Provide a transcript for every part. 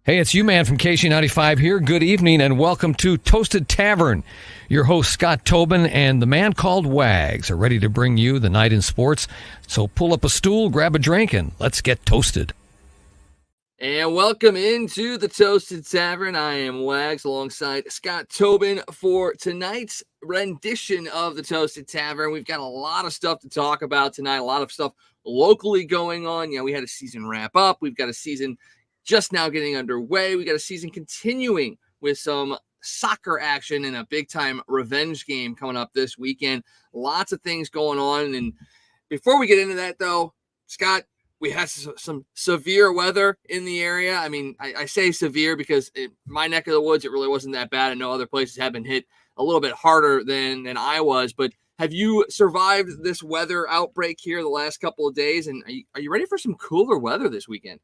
Hey, it's you, man, from KC95 here. Good evening and welcome to Toasted Tavern. Your host, Scott Tobin, and the man called Wags are ready to bring you the night in sports. So pull up a stool, grab a drink, and let's get toasted. And welcome into the Toasted Tavern. I am Wags alongside Scott Tobin for tonight's rendition of the Toasted Tavern. We've got a lot of stuff to talk about tonight, a lot of stuff locally going on. We had a season wrap up. We've got a season just now getting underway. We got a season continuing with some soccer action and a big-time revenge game coming up this weekend. Lots of things going on. And before we get into that, though, Scott, we had some severe weather in the area. I mean, I say severe because my neck of the woods, it really wasn't that bad. I know other places have been hit a little bit harder than I was. But have you survived this weather outbreak here the last couple of days? And are you ready for some cooler weather this weekend?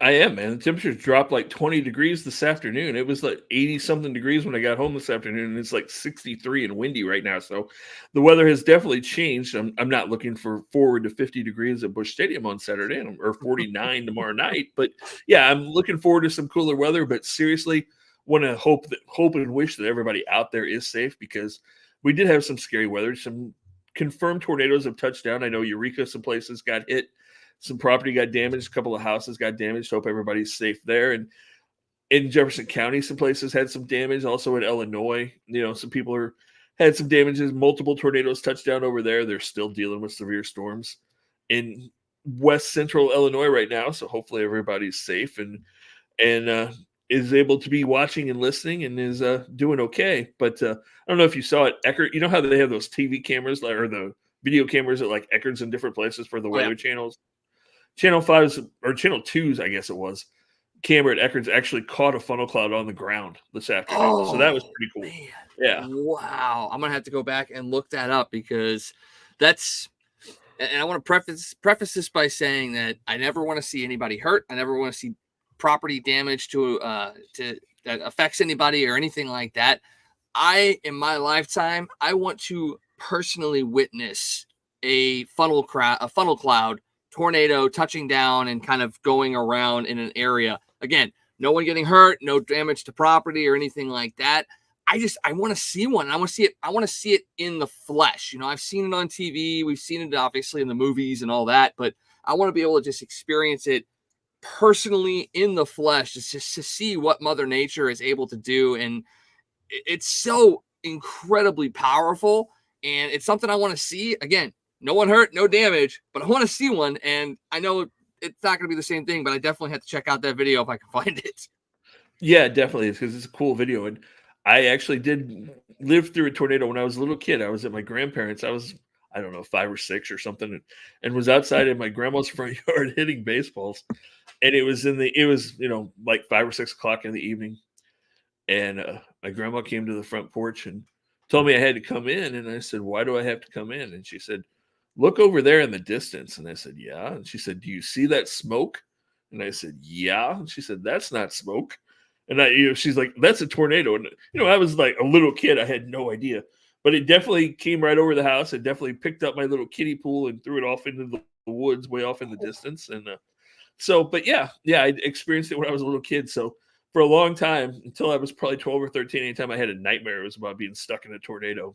I am, man. The temperatures dropped like 20 degrees this afternoon. It was like 80-something degrees when I got home this afternoon, and it's like 63 and windy right now. So the weather has definitely changed. I'm not looking forward to 50 degrees at Busch Stadium on Saturday or 49 tomorrow night. But, yeah, I'm looking forward to some cooler weather. But seriously, want to hope and wish that everybody out there is safe, because we did have some scary weather. Some confirmed tornadoes have touched down. I know Eureka, some places got hit. Some property got damaged. A couple of houses got damaged. Hope everybody's safe there. And in Jefferson County, some places had some damage. Also in Illinois, some people had some damages. Multiple tornadoes touched down over there. They're still dealing with severe storms in west central Illinois right now. So hopefully everybody's safe and is able to be watching and listening and is doing okay. But I don't know if you saw it, Eckerd. You know how they have those TV cameras or the video cameras at like Eckerd's in different places for the weather channels? Channel 5's or Channel 2's, I guess it was, camera at Eckerd's actually caught a funnel cloud on the ground this afternoon. So that was pretty cool. Man. Yeah. Wow. I'm going to have to go back and look that up, because and I want to preface this by saying that I never want to see anybody hurt. I never want to see property damage to that affects anybody or anything like that. In my lifetime, I want to personally witness a funnel cloud tornado touching down and kind of going around in an area. Again, no one getting hurt, no damage to property or anything like that. I want to see one. I want to see it in the flesh. I've seen it on TV. We've seen it obviously in the movies and all that, but I want to be able to just experience it personally in the flesh, just to see what Mother Nature is able to do. And it's so incredibly powerful, and it's something I want to see. Again, no one hurt, no damage, but I want to see one. And I know it's not going to be the same thing, but I definitely have to check out that video if I can find it. Yeah, definitely. Because it's a cool video. And I actually did live through a tornado when I was a little kid. I was at my grandparents'. I was, I don't know, 5 or 6 or something, and was outside in my grandma's front yard hitting baseballs. And it was like 5 or 6 o'clock in the evening. And my grandma came to the front porch and told me I had to come in. And I said, "Why do I have to come in?" And she said, "Look over there in the distance." And I said, "Yeah." And she said, "Do you see that smoke?" And I said, "Yeah." And she said, "That's not smoke." And she's like, "That's a tornado." And I was like a little kid. I had no idea, but it definitely came right over the house. It definitely picked up my little kiddie pool and threw it off into the woods way off in the distance. And but yeah, I experienced it when I was a little kid. So for a long time, until I was probably 12 or 13, anytime I had a nightmare, it was about being stuck in a tornado.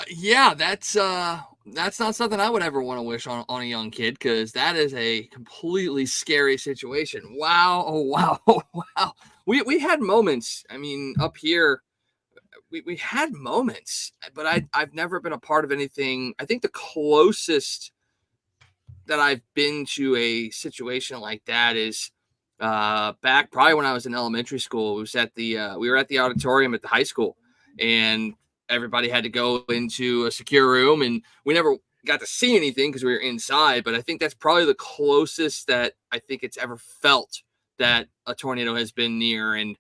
Yeah, that's not something I would ever want to wish on a young kid, because that is a completely scary situation. Wow. Oh, wow. Oh, wow. We had moments. I mean, up here, we had moments, but I've never been a part of anything. I think the closest that I've been to a situation like that is back probably when I was in elementary school. It was we were at the auditorium at the high school, and everybody had to go into a secure room, and we never got to see anything because we were inside. But I think that's probably the closest that I think it's ever felt that a tornado has been near. And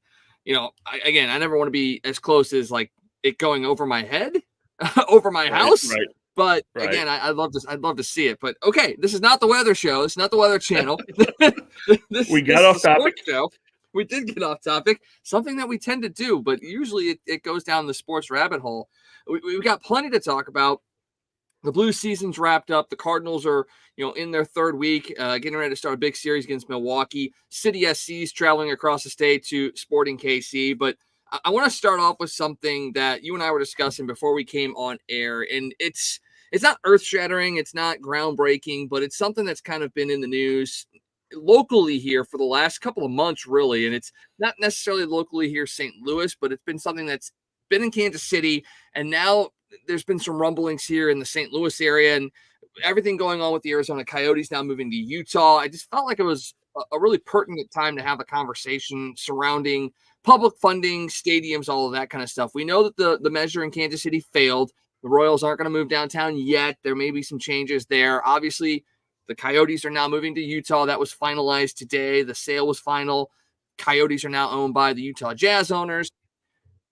I never want to be as close as like it going over my head, over my house. Right. But Right. again, I'd love to see it. But okay, this is not the weather show. It's not the weather channel. We got this off is a sports topic. show. We did get off topic, something that we tend to do, but usually it goes down the sports rabbit hole. We've got plenty to talk about. The Blues season's wrapped up. The Cardinals are, in their third week, getting ready to start a big series against Milwaukee. City SC's traveling across the state to Sporting KC. But I want to start off with something that you and I were discussing before we came on air, and it's not earth-shattering, it's not groundbreaking, but it's something that's kind of been in the news locally here for the last couple of months, really. And it's not necessarily locally here, St. Louis, but it's been something that's been in Kansas City, and now there's been some rumblings here in the St. Louis area, and everything going on with the Arizona Coyotes now moving to Utah. I just felt like it was a really pertinent time to have a conversation surrounding public funding, stadiums, all of that kind of stuff. We know that the measure in Kansas City failed. The Royals aren't going to move downtown yet. There may be some changes there. Obviously, the Coyotes are now moving to Utah. That was finalized today. The sale was final. Coyotes are now owned by the Utah Jazz owners.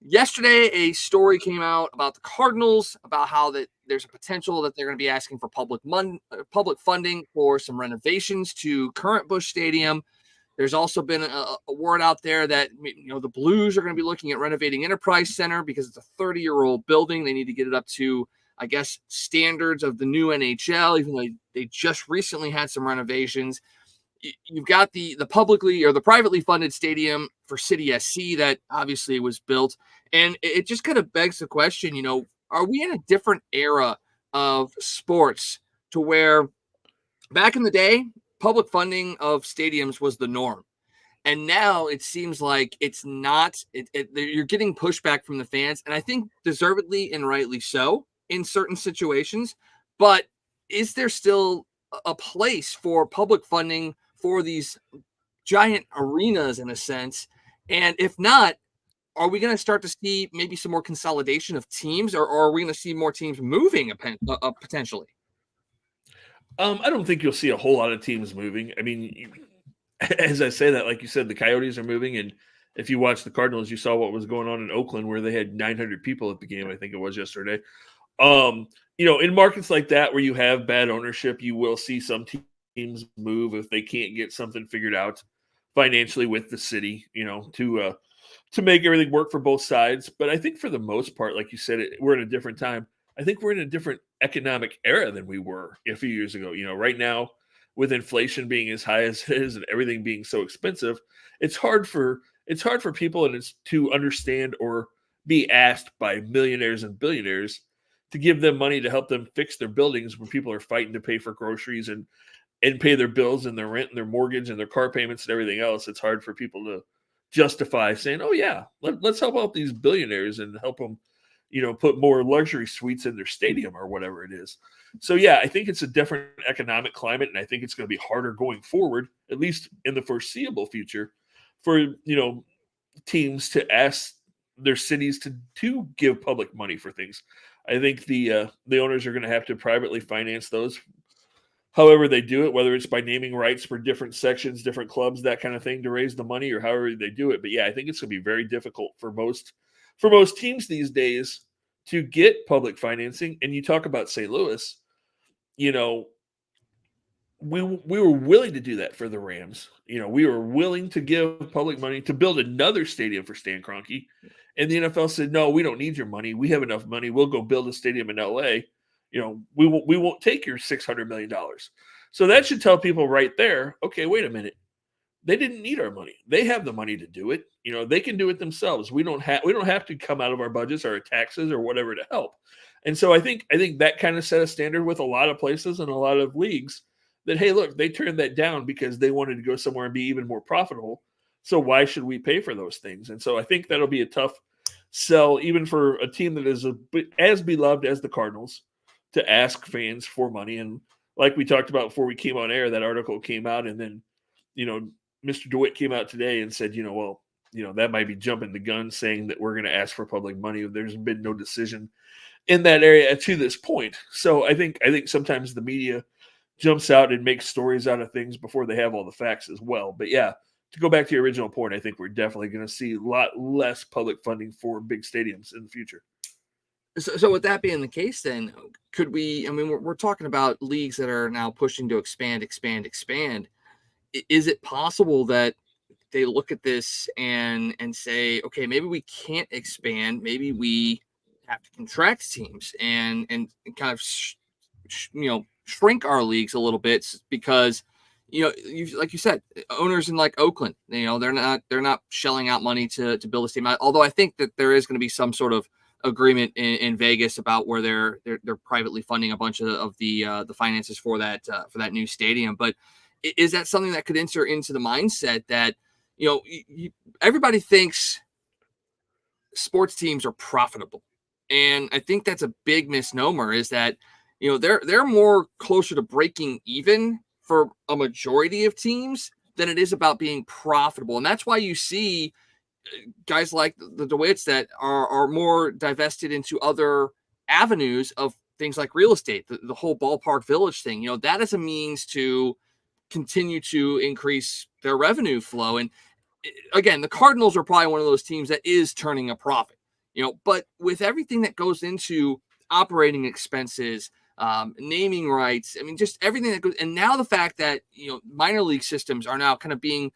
Yesterday, a story came out about the Cardinals, about how that there's a potential that they're going to be asking for public funding for some renovations to current Busch Stadium. There's also been a word out there that the Blues are going to be looking at renovating Enterprise Center because it's a 30-year-old building. They need to get it up to, I guess, standards of the new NHL, even though they just recently had some renovations. You've got the publicly or the privately funded stadium for City SC that obviously was built. And it just kind of begs the question, are we in a different era of sports to where back in the day, public funding of stadiums was the norm? And now it seems like it's not. You're getting pushback from the fans, and I think deservedly and rightly so in certain situations. But is there still a place for public funding for these giant arenas in a sense? And if not, are we going to start to see maybe some more consolidation of teams, or are we going to see more teams moving potentially? I don't think you'll see a whole lot of teams moving. I mean, as I say that, like you said, the Coyotes are moving, and if you watch the Cardinals, you saw what was going on in Oakland, where they had 900 people at the game. I think it was yesterday. In markets like that where you have bad ownership, you will see some teams move if they can't get something figured out financially with the city, to make everything work for both sides. But I think for the most part, like you said, we're in a different time. I think we're in a different economic era than we were a few years ago. Right now, with inflation being as high as it is and everything being so expensive, it's hard for people to understand or be asked by millionaires and billionaires to give them money to help them fix their buildings when people are fighting to pay for groceries and pay their bills and their rent and their mortgage and their car payments and everything else. It's hard for people to justify saying, oh yeah, let's help out these billionaires and help them, put more luxury suites in their stadium or whatever it is. So yeah, I think it's a different economic climate, and I think it's going to be harder going forward, at least in the foreseeable future, for, teams to ask their cities to give public money for things. I think the owners are going to have to privately finance those however they do it, whether it's by naming rights for different sections, different clubs, that kind of thing, to raise the money, or however they do it. But yeah, I think it's going to be very difficult for most teams these days to get public financing. And you talk about St. Louis, we were willing to do that for the Rams. We were willing to give public money to build another stadium for Stan Kroenke. And the NFL said, no, we don't need your money. We have enough money. We'll go build a stadium in LA. We won't take your $600 million. So that should tell people right there, okay, wait a minute. They didn't need our money. They have the money to do it. They can do it themselves. We don't have to come out of our budgets or our taxes or whatever to help. And so I think that kind of set a standard with a lot of places and a lot of leagues that, hey, look, they turned that down because they wanted to go somewhere and be even more profitable. So why should we pay for those things? And so I think that'll be a tough sell, even for a team that is as beloved as the Cardinals, to ask fans for money. And like we talked about before we came on air, that article came out, and then, Mr. DeWitt came out today and said, that might be jumping the gun, saying that we're going to ask for public money. There's been no decision in that area to this point. So I think sometimes the media jumps out and makes stories out of things before they have all the facts as well. But yeah, to go back to your original point, I think we're definitely going to see a lot less public funding for big stadiums in the future. So with that being the case, then could we? I mean, we're talking about leagues that are now pushing to expand. Is it possible that they look at this and say, okay, maybe we can't expand, maybe we have to contract teams and kind of shrink our leagues a little bit, because like you said, owners in like Oakland, they're not shelling out money to build a team. Although I think that there is going to be some sort of agreement in Vegas about where they're privately funding a bunch of the finances for that new stadium. But is that something that could enter into the mindset that everybody thinks sports teams are profitable, and I think that's a big misnomer. Is that they're more closer to breaking even for a majority of teams than it is about being profitable, and that's why you see guys like the DeWitts that are more divested into other avenues of things like real estate, the whole ballpark village thing. That is a means to continue to increase their revenue flow. And again, the Cardinals are probably one of those teams that is turning a profit, but with everything that goes into operating expenses, naming rights, I mean, just everything that goes, and now the fact that, minor league systems are now kind of being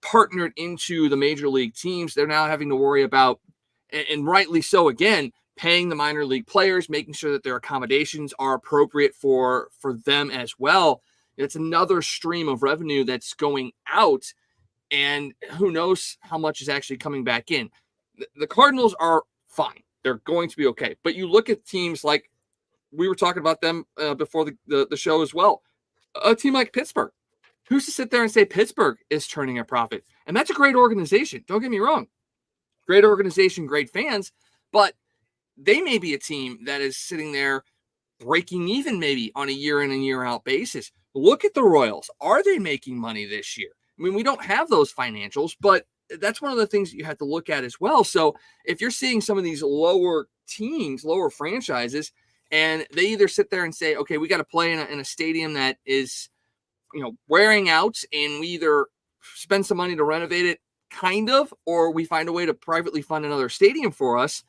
partnered into the major league teams, they're now having to worry about, and rightly so, again, paying the minor league players, making sure that their accommodations are appropriate for them as well. It's another stream of revenue that's going out, and who knows how much is actually coming back in. The Cardinals are fine. They're going to be okay. But you look at teams like, we were talking about them before the show as well. A team like Pittsburgh. Who's to sit there and say Pittsburgh is turning a profit? And that's a great organization. Don't get me wrong. Great organization, great fans. But they may be a team that is sitting there breaking even maybe on a year in and year out basis. Look at the Royals. Are they making money this year? I mean, we don't have those financials, but that's one of the things that you have to look at as well. So if you're seeing some of these lower teams, lower franchises, and they either sit there and say, okay, we got to play in a stadium that is, wearing out, and we either spend some money to renovate it, kind of, or we find a way to privately fund another stadium for us,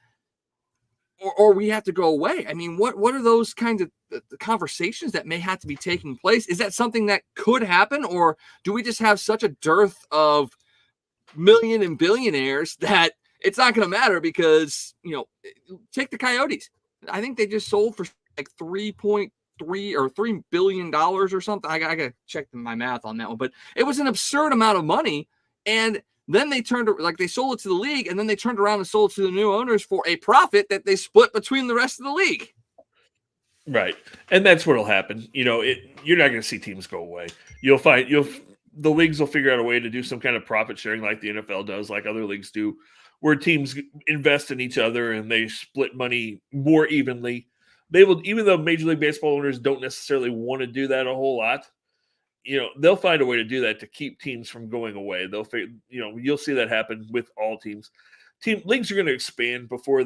or we have to go away. I mean, what are those kinds of conversations that may have to be taking place? Is that something that could happen, or do we just have such a dearth of million and billionaires that it's not going to matter? Because, take the Coyotes. I think they just sold for like $3 billion or something. I got to check my math on that one, but it was an absurd amount of money. And then they they sold it to the league, and then they turned around and sold it to the new owners for a profit that they split between the rest of the league. Right. And that's what'll happen. You're not going to see teams go away. The leagues will figure out a way to do some kind of profit sharing like the NFL does, like other leagues do, where teams invest in each other and they split money more evenly. They will, even though Major League Baseball owners don't necessarily want to do that a whole lot, they'll find a way to do that to keep teams from going away. You'll see that happen with all teams. Leagues are going to expand before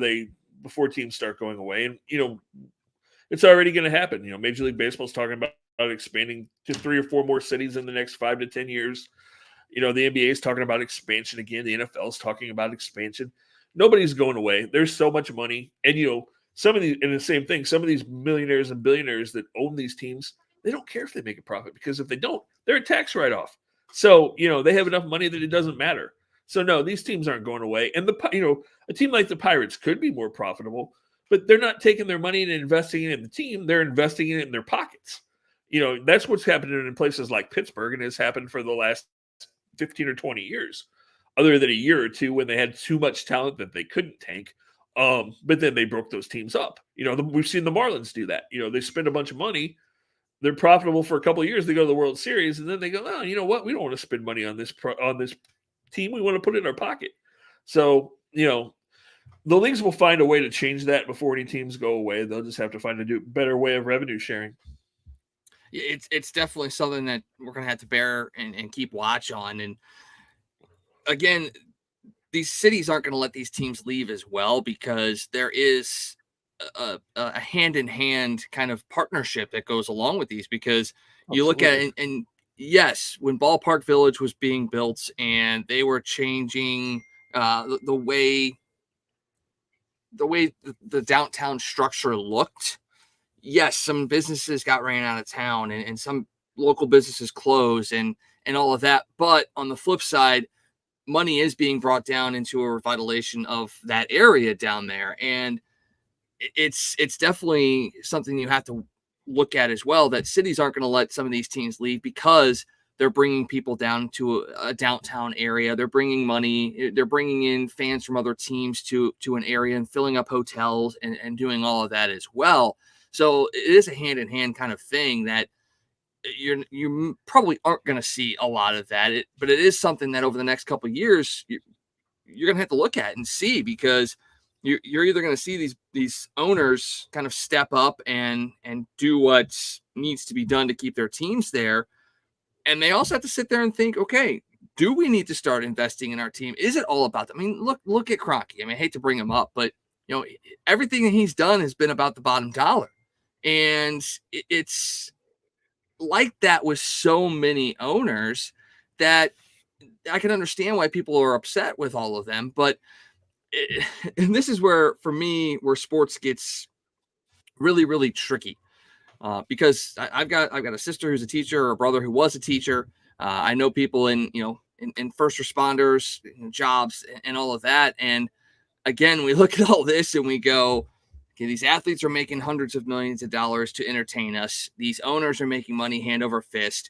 teams start going away, and it's already going to happen. Major League Baseball is talking about expanding to 3 or 4 more cities in the next 5 to 10 years. The NBA is talking about expansion again. The NFL is talking about expansion. Nobody's going away. There's so much money, and some of these, and the same thing, some of these millionaires and billionaires that own these teams, they don't care if they make a profit, because if they don't, they're a tax write-off. So, they have enough money that it doesn't matter. So no, these teams aren't going away. And a team like the Pirates could be more profitable, but they're not taking their money and investing it in the team. They're investing it in their pockets. That's what's happening in places like Pittsburgh, and has happened for the last 15 or 20 years, other than a year or two when they had too much talent that they couldn't tank. But then they broke those teams up. We've seen the Marlins do that. They spend a bunch of money. They're profitable for a couple of years. They go to the World Series, and then they go, oh, you know what? We don't want to spend money on this team. We want to put it in our pocket. So, the leagues will find a way to change that before any teams go away. They'll just have to find a better way of revenue sharing. It's definitely something that we're going to have to bear and keep watch on. And again, these cities aren't going to let these teams leave as well, because there is a hand-in-hand kind of partnership that goes along with these, because you look at it and yes, when Ballpark Village was being built and they were changing the way the downtown structure looked, yes, some businesses got ran out of town and some local businesses closed and all of that. But on the flip side, money is being brought down into a revitalization of that area down there. And it's definitely something you have to look at as well, that cities aren't going to let some of these teams leave because they're bringing people down to a downtown area. They're bringing money. They're bringing in fans from other teams to an area and filling up hotels and doing all of that as well. So it is a hand in hand kind of thing that you probably aren't going to see a lot of that. But it is something that over the next couple of years you're going to have to look at and see, because you're either going to see these owners kind of step up and do what needs to be done to keep their teams there. And they also have to sit there and think, okay, do we need to start investing in our team? Is it all about them? I mean, look at Kroenke. I mean, I hate to bring him up, but everything that he's done has been about the bottom dollar. And it's like that with so many owners that I can understand why people are upset with all of them. But and this is where, for me, where sports gets really, really tricky. Because I've got a sister who's a teacher, or a brother who was a teacher. I know people in first responders, jobs, and all of that. And again, we look at all this and we go, okay, these athletes are making hundreds of millions of dollars to entertain us. These owners are making money hand over fist.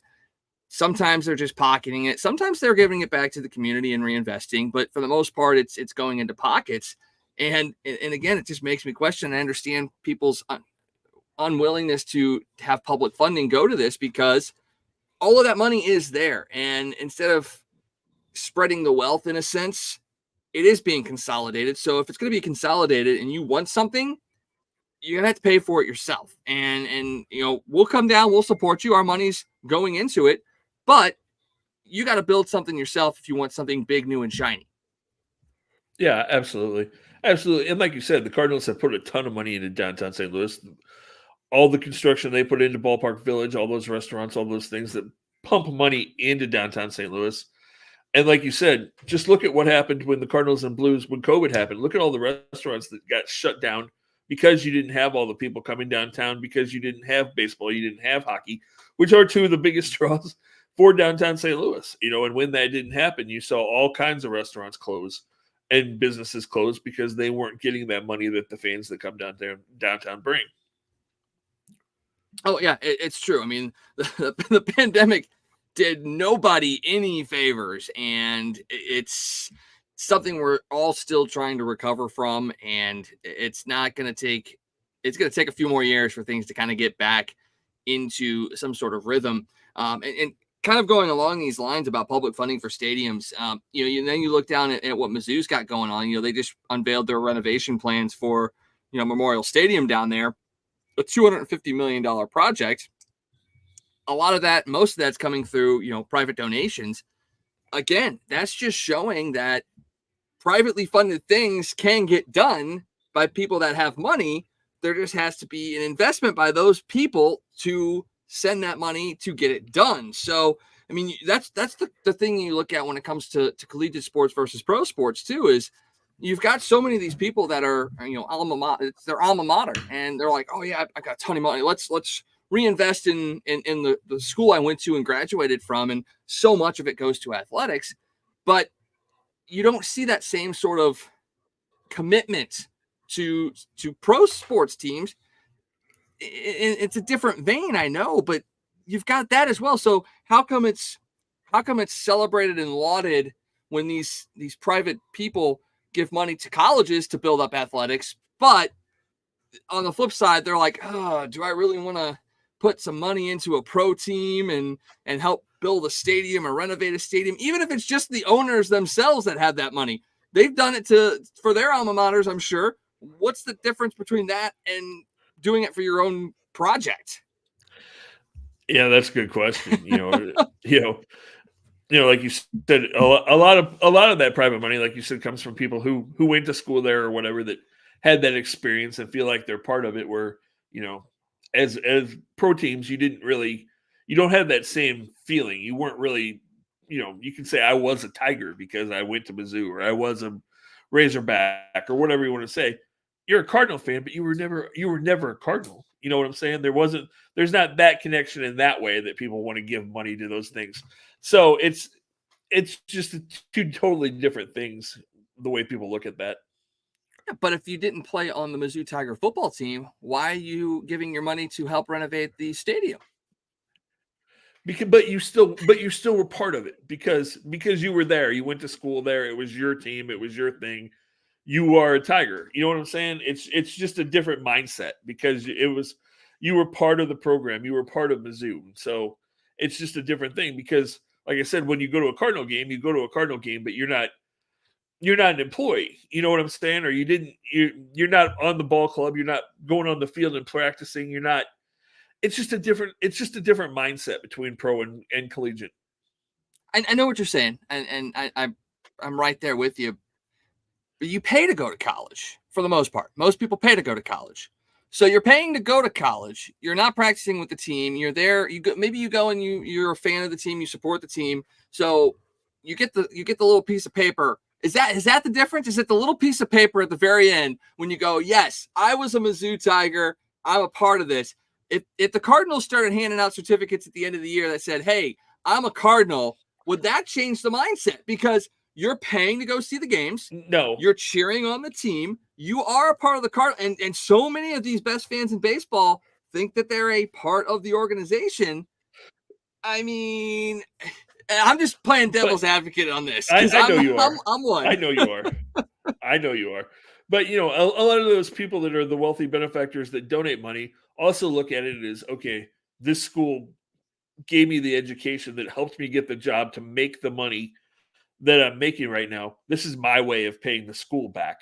Sometimes they're just pocketing it. Sometimes they're giving it back to the community and reinvesting. But for the most part, it's going into pockets. And again, it just makes me question. I understand people's unwillingness to have public funding go to this, because all of that money is there. And instead of spreading the wealth in a sense, it is being consolidated. So if it's going to be consolidated and you want something, you're going to have to pay for it yourself. And we'll come down, we'll support you. Our money's going into it, but you got to build something yourself if you want something big, new, and shiny. Yeah, absolutely. Absolutely. And like you said, the Cardinals have put a ton of money into downtown St. Louis. All the construction they put into Ballpark Village, all those restaurants, all those things that pump money into downtown St. Louis. And like you said, just look at what happened when the Cardinals and Blues, when COVID happened. Look at all the restaurants that got shut down because you didn't have all the people coming downtown, because you didn't have baseball, you didn't have hockey, which are two of the biggest draws for downtown St. Louis. And when that didn't happen, you saw all kinds of restaurants close and businesses close because they weren't getting that money that the fans that come downtown bring. Oh, yeah, it's true. I mean, the pandemic did nobody any favors, and it's something we're all still trying to recover from. And it's going to take a few more years for things to kind of get back into some sort of rhythm. And kind of going along these lines about public funding for stadiums, then you look down at what Mizzou's got going on. They just unveiled their renovation plans for, Memorial Stadium down there, a $250 million project. A lot of that, most of that's coming through, private donations. Again, that's just showing that privately funded things can get done by people that have money. There just has to be an investment by those people to send that money to get it done. So, I mean, that's the thing you look at when it comes to collegiate sports versus pro sports too, is you've got so many of these people that are, alma mater, it's their alma mater, and they're like, oh yeah, I got a ton of money. Let's reinvest in the school I went to and graduated from. And so much of it goes to athletics, but you don't see that same sort of commitment to pro sports teams. It's a different vein, I know, but you've got that as well. So how come it's celebrated and lauded when these private people give money to colleges to build up athletics, but on the flip side, they're like, oh, do I really want to put some money into a pro team and help build a stadium or renovate a stadium, even if it's just the owners themselves that have that money? They've done it for their alma maters, I'm sure. What's the difference between that and doing it for your own project? Yeah, that's a good question. Like you said, a lot of that private money, like you said, comes from people who went to school there or whatever, that had that experience and feel like they're part of it. Where as pro teams, you you don't have that same feeling. You weren't really, you can say I was a Tiger because I went to Mizzou, or I was a Razorback, or whatever you want to say. You're a Cardinal fan, but you were never a Cardinal. You know what I'm saying? There's not that connection in that way that people want to give money to those things. So it's just two totally different things, the way people look at that. But if you didn't play on the Mizzou Tiger football team, why are you giving your money to help renovate the stadium? But you still were part of it because you were there. You went to school there. It was your team. It was your thing. You are a Tiger. You know what I'm saying? It's just a different mindset because you were part of the program. You were part of Mizzou. So it's just a different thing because, like I said, when you go to a Cardinal game, but you're not an employee. You know what I'm saying? Or you're not on the ball club. You're not going on the field and practicing. You're not. It's just a different mindset between pro and collegiate. I know what you're saying, and I'm right there with you. But you pay to go to college for the most part. Most people pay to go to college. So you're paying to go to college. You're not practicing with the team. You're there. Maybe you go and you're a fan of the team. You support the team. So you get the little piece of paper. Is that the difference? Is it the little piece of paper at the very end when you go, yes, I was a Mizzou Tiger. I'm a part of this. If the Cardinals started handing out certificates at the end of the year that said, hey, I'm a Cardinal, would that change the mindset? Because you're paying to go see the games. No. You're cheering on the team. You are a part of the Cardinals. And so many of these best fans in baseball think that they're a part of the organization. I mean, I'm just playing devil's advocate on this. I know you are. I'm one. I know you are. I know you are. But, a lot of those people that are the wealthy benefactors that donate money also look at it as, okay, this school gave me the education that helped me get the job to make the money that I'm making right now. This is my way of paying the school back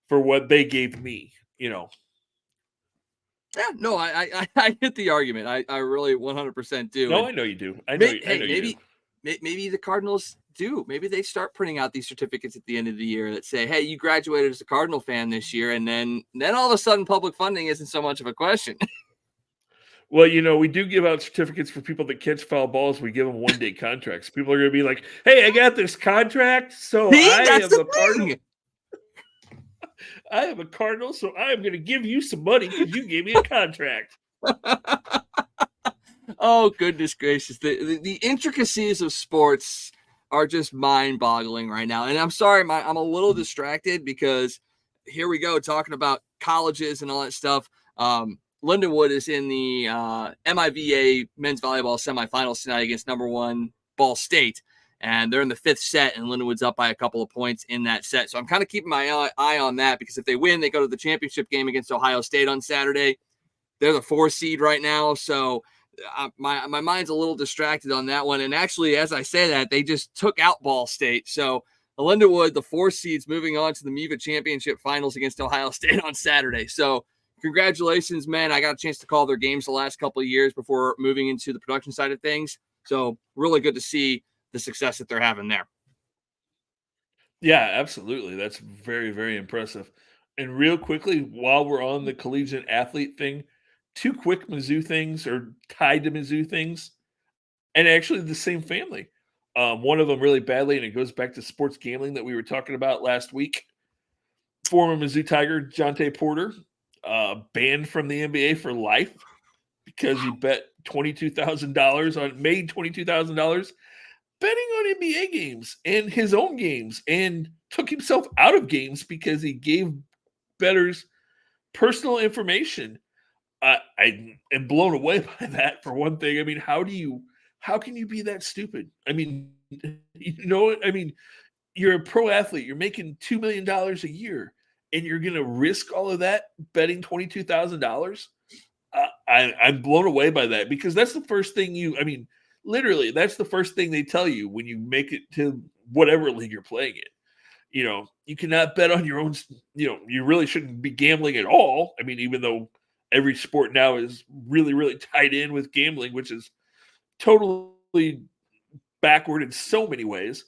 for what they gave me, Yeah, no, I hit the argument. I really 100% do. No, I know you do. Maybe the Cardinals do. Maybe they start printing out these certificates at the end of the year that say, hey, you graduated as a Cardinal fan this year. And then all of a sudden public funding isn't so much of a question. Well, we do give out certificates for people that catch foul balls. We give them one-day contracts. People are going to be like, hey, I got this contract, so I am a Cardinal, so I am going to give you some money because you gave me a contract. Oh, goodness gracious. The intricacies of sports are just mind-boggling right now. And I'm sorry, I'm a little distracted because here we go talking about colleges and all that stuff. Lindenwood is in the MIVA men's volleyball semifinals tonight against number 1 Ball State. And they're in the 5th set, and Lindenwood's up by a couple of points in that set. So I'm kind of keeping my eye on that because if they win, they go to the championship game against Ohio State on Saturday. They're the 4 seed right now. So my mind's a little distracted on that one. And actually, as I say that, they just took out Ball State. So Lindenwood, the 4 seeds, moving on to the MIVA championship finals against Ohio State on Saturday. So congratulations, man. I got a chance to call their games the last couple of years before moving into the production side of things. So really good to see the success that they're having there. Yeah, absolutely. That's very, very impressive. And real quickly, while we're on the collegiate athlete thing, 2 quick Mizzou things are tied to Mizzou things, and actually the same family. One of them really badly, and it goes back to sports gambling that we were talking about last week. Former Mizzou Tiger Jonte Porter, banned from the NBA for life because he bet made $22,000 betting on NBA games and his own games, and took himself out of games because he gave bettors personal information. I am blown away by that, for one thing. I mean, how can you be that stupid? I mean, you're a pro athlete. You're making $2 million a year, and you're going to risk all of that betting $22,000? I'm blown away by that because that's the first thing literally, that's the first thing they tell you when you make it to whatever league you're playing in. You cannot bet on your own. You really shouldn't be gambling at all. I mean, even though every sport now is really, really tied in with gambling, which is totally backward in so many ways.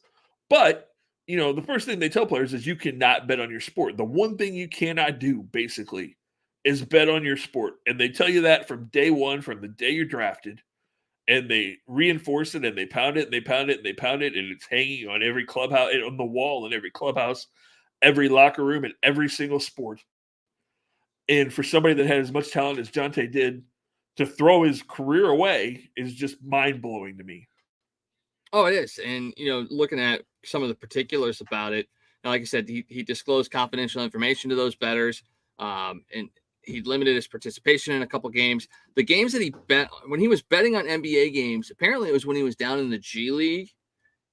But, the first thing they tell players is you cannot bet on your sport. The one thing you cannot do, basically, is bet on your sport. And they tell you that from day one, from the day you're drafted. and they reinforce it and they pound it and they pound it and they pound it, and it's hanging on every clubhouse, on the wall in every clubhouse, every locker room, and every single sport. And for somebody that had as much talent as Jonte did, to throw his career away is just mind-blowing to me. Oh, it is. And, looking at some of the particulars about it, like I said, he disclosed confidential information to those bettors, and he limited his participation in a couple games. The games that he bet when he was betting on NBA games, apparently it was when he was down in the G League,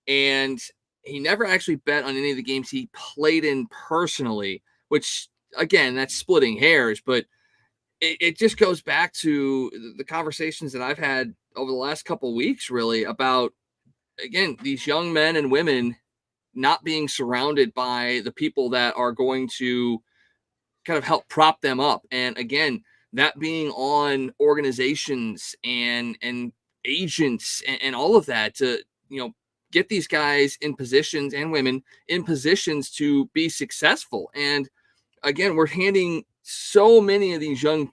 and he never actually bet on any of the games he played in personally, which, again, that's splitting hairs, but it just goes back to the conversations that I've had over the last couple of weeks, really, about, again, these young men and women not being surrounded by the people that are going to kind of help prop them up. And again, that being on organizations and agents and all of that to, get these guys in positions, and women in positions, to be successful. And again, we're handing so many of these young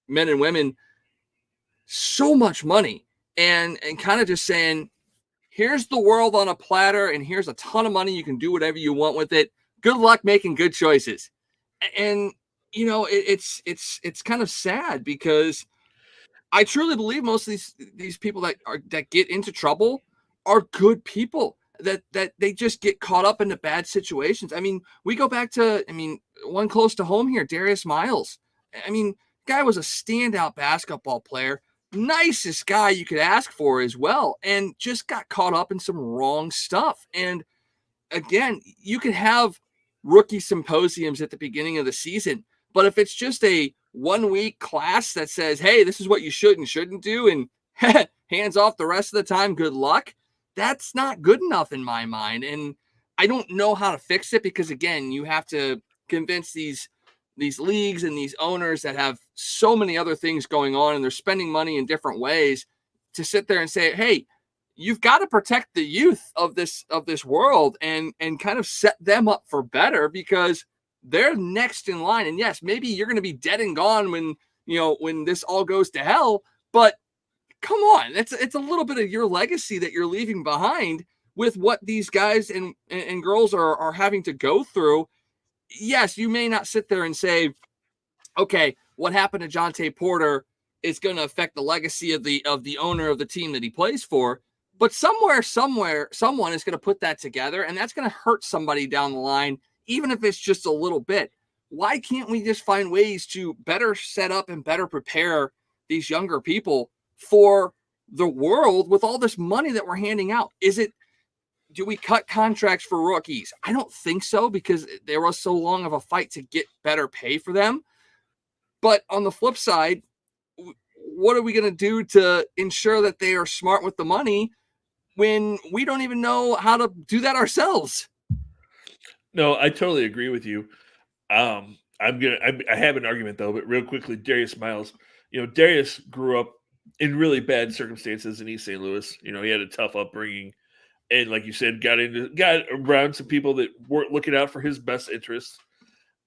men and women so much money and kind of just saying, here's the world on a platter, and here's a ton of money. You can do whatever you want with it. Good luck making good choices. And, it's kind of sad, because I truly believe most of these people that get into trouble are good people, that they just get caught up into bad situations. I mean, we go back to, one close to home here, Darius Miles. Guy was a standout basketball player, nicest guy you could ask for as well, and just got caught up in some wrong stuff. And again, you can have rookie symposiums at the beginning of the season, but if it's just a 1 week class that says, hey, this is what you should and shouldn't do, and hands off the rest of the time, good luck, that's not good enough in my mind. And I don't know how to fix it, because again, you have to convince these leagues and these owners that have so many other things going on, and they're spending money in different ways, to sit there and say, hey, you've got to protect the youth of this world and kind of set them up for better, because they're next in line. And yes, maybe you're going to be dead and gone when this all goes to hell, but come on, it's a little bit of your legacy that you're leaving behind with what these guys and girls are having to go through. Yes, you may not sit there and say, okay, what happened to Jonte Porter is going to affect the legacy of the owner of the team that he plays for, but somewhere, someone is going to put that together, and that's going to hurt somebody down the line, even if it's just a little bit. Why can't we just find ways to better set up and better prepare these younger people for the world with all this money that we're handing out? Do we cut contracts for rookies? I don't think so, because there was so long of a fight to get better pay for them. But on the flip side, what are we going to do to ensure that they are smart with the money when we don't even know how to do that ourselves? No, I totally agree with you. I have an argument though, but real quickly, Darius Miles. Darius grew up in really bad circumstances in East St. Louis. He had a tough upbringing, and like you said, got around some people that weren't looking out for his best interests,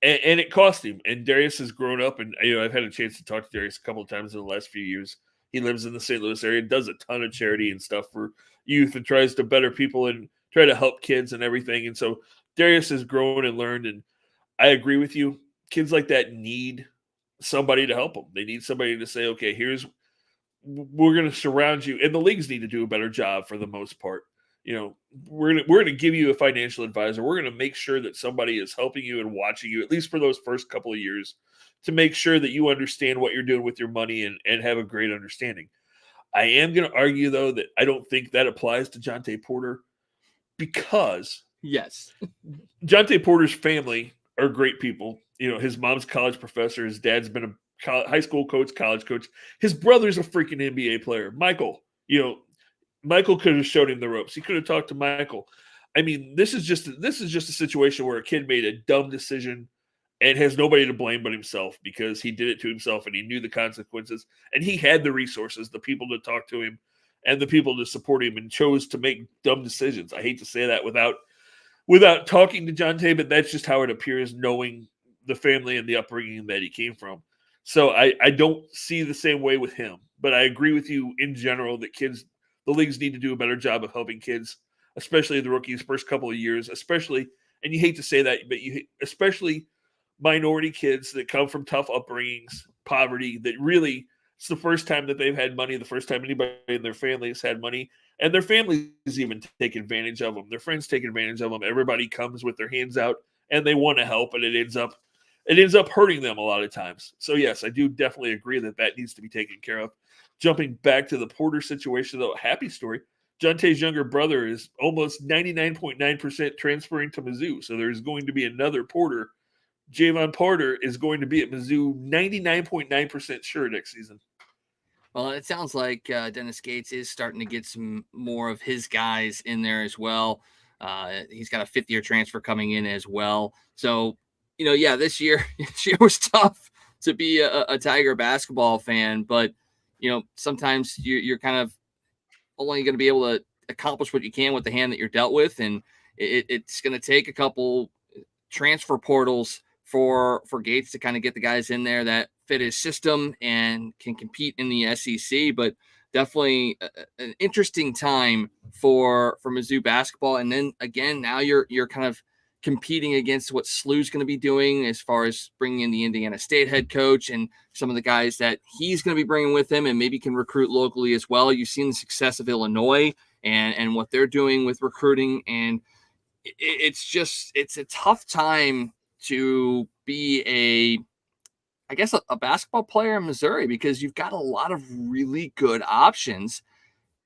and it cost him. And Darius has grown up, and I've had a chance to talk to Darius a couple of times in the last few years. He lives in the St. Louis area, does a ton of charity and stuff for youth, and tries to better people and try to help kids and everything. And so Darius has grown and learned, and I agree with you. Kids like that need somebody to help them. They need somebody to say, okay, we're going to surround you, and the leagues need to do a better job for the most part. We're going to give you a financial advisor. We're going to make sure that somebody is helping you and watching you, at least for those first couple of years, to make sure that you understand what you're doing with your money and have a great understanding. I am going to argue, though, that I don't think that applies to Jonte Porter, because yes, Jonte Porter's family are great people. His mom's a college professor. His dad's been a high school coach, college coach. His brother's a freaking NBA player. Michael, Michael could have showed him the ropes. He could have talked to Michael. This is just a situation where a kid made a dumb decision and has nobody to blame but himself, because he did it to himself and he knew the consequences, and he had the resources, the people to talk to him and the people to support him, and chose to make dumb decisions. I hate to say that without talking to Jonte, but that's just how it appears, knowing the family and the upbringing that he came from. So I don't see the same way with him. But I agree with you in general that the leagues need to do a better job of helping kids, especially the rookies' first couple of years, especially, and you hate to say that, but especially minority kids that come from tough upbringings, poverty, that really it's the first time that they've had money, the first time anybody in their family has had money, and their families even take advantage of them. Their friends take advantage of them. Everybody comes with their hands out and they want to help, and it ends up hurting them a lot of times. So yes, I do definitely agree that needs to be taken care of. Jumping back to the Porter situation, though, happy story. Jonte's younger brother is almost 99.9% transferring to Mizzou. So there's going to be another Porter. Javon Porter is going to be at Mizzou 99.9% sure next season. Well, it sounds like Dennis Gates is starting to get some more of his guys in there as well. He's got a fifth-year transfer coming in as well. So, this year was tough to be a Tiger basketball fan, but sometimes you're kind of only going to be able to accomplish what you can with the hand that you're dealt with, and it's going to take a couple transfer portals for Gates to kind of get the guys in there that fit his system and can compete in the SEC. But definitely an interesting time for Mizzou basketball. And then again, now you're kind of competing against what SLU's going to be doing as far as bringing in the Indiana State head coach and some of the guys that he's going to be bringing with him, and maybe can recruit locally as well. You've seen the success of Illinois and what they're doing with recruiting, and it's a tough time to be a basketball player in Missouri, because you've got a lot of really good options.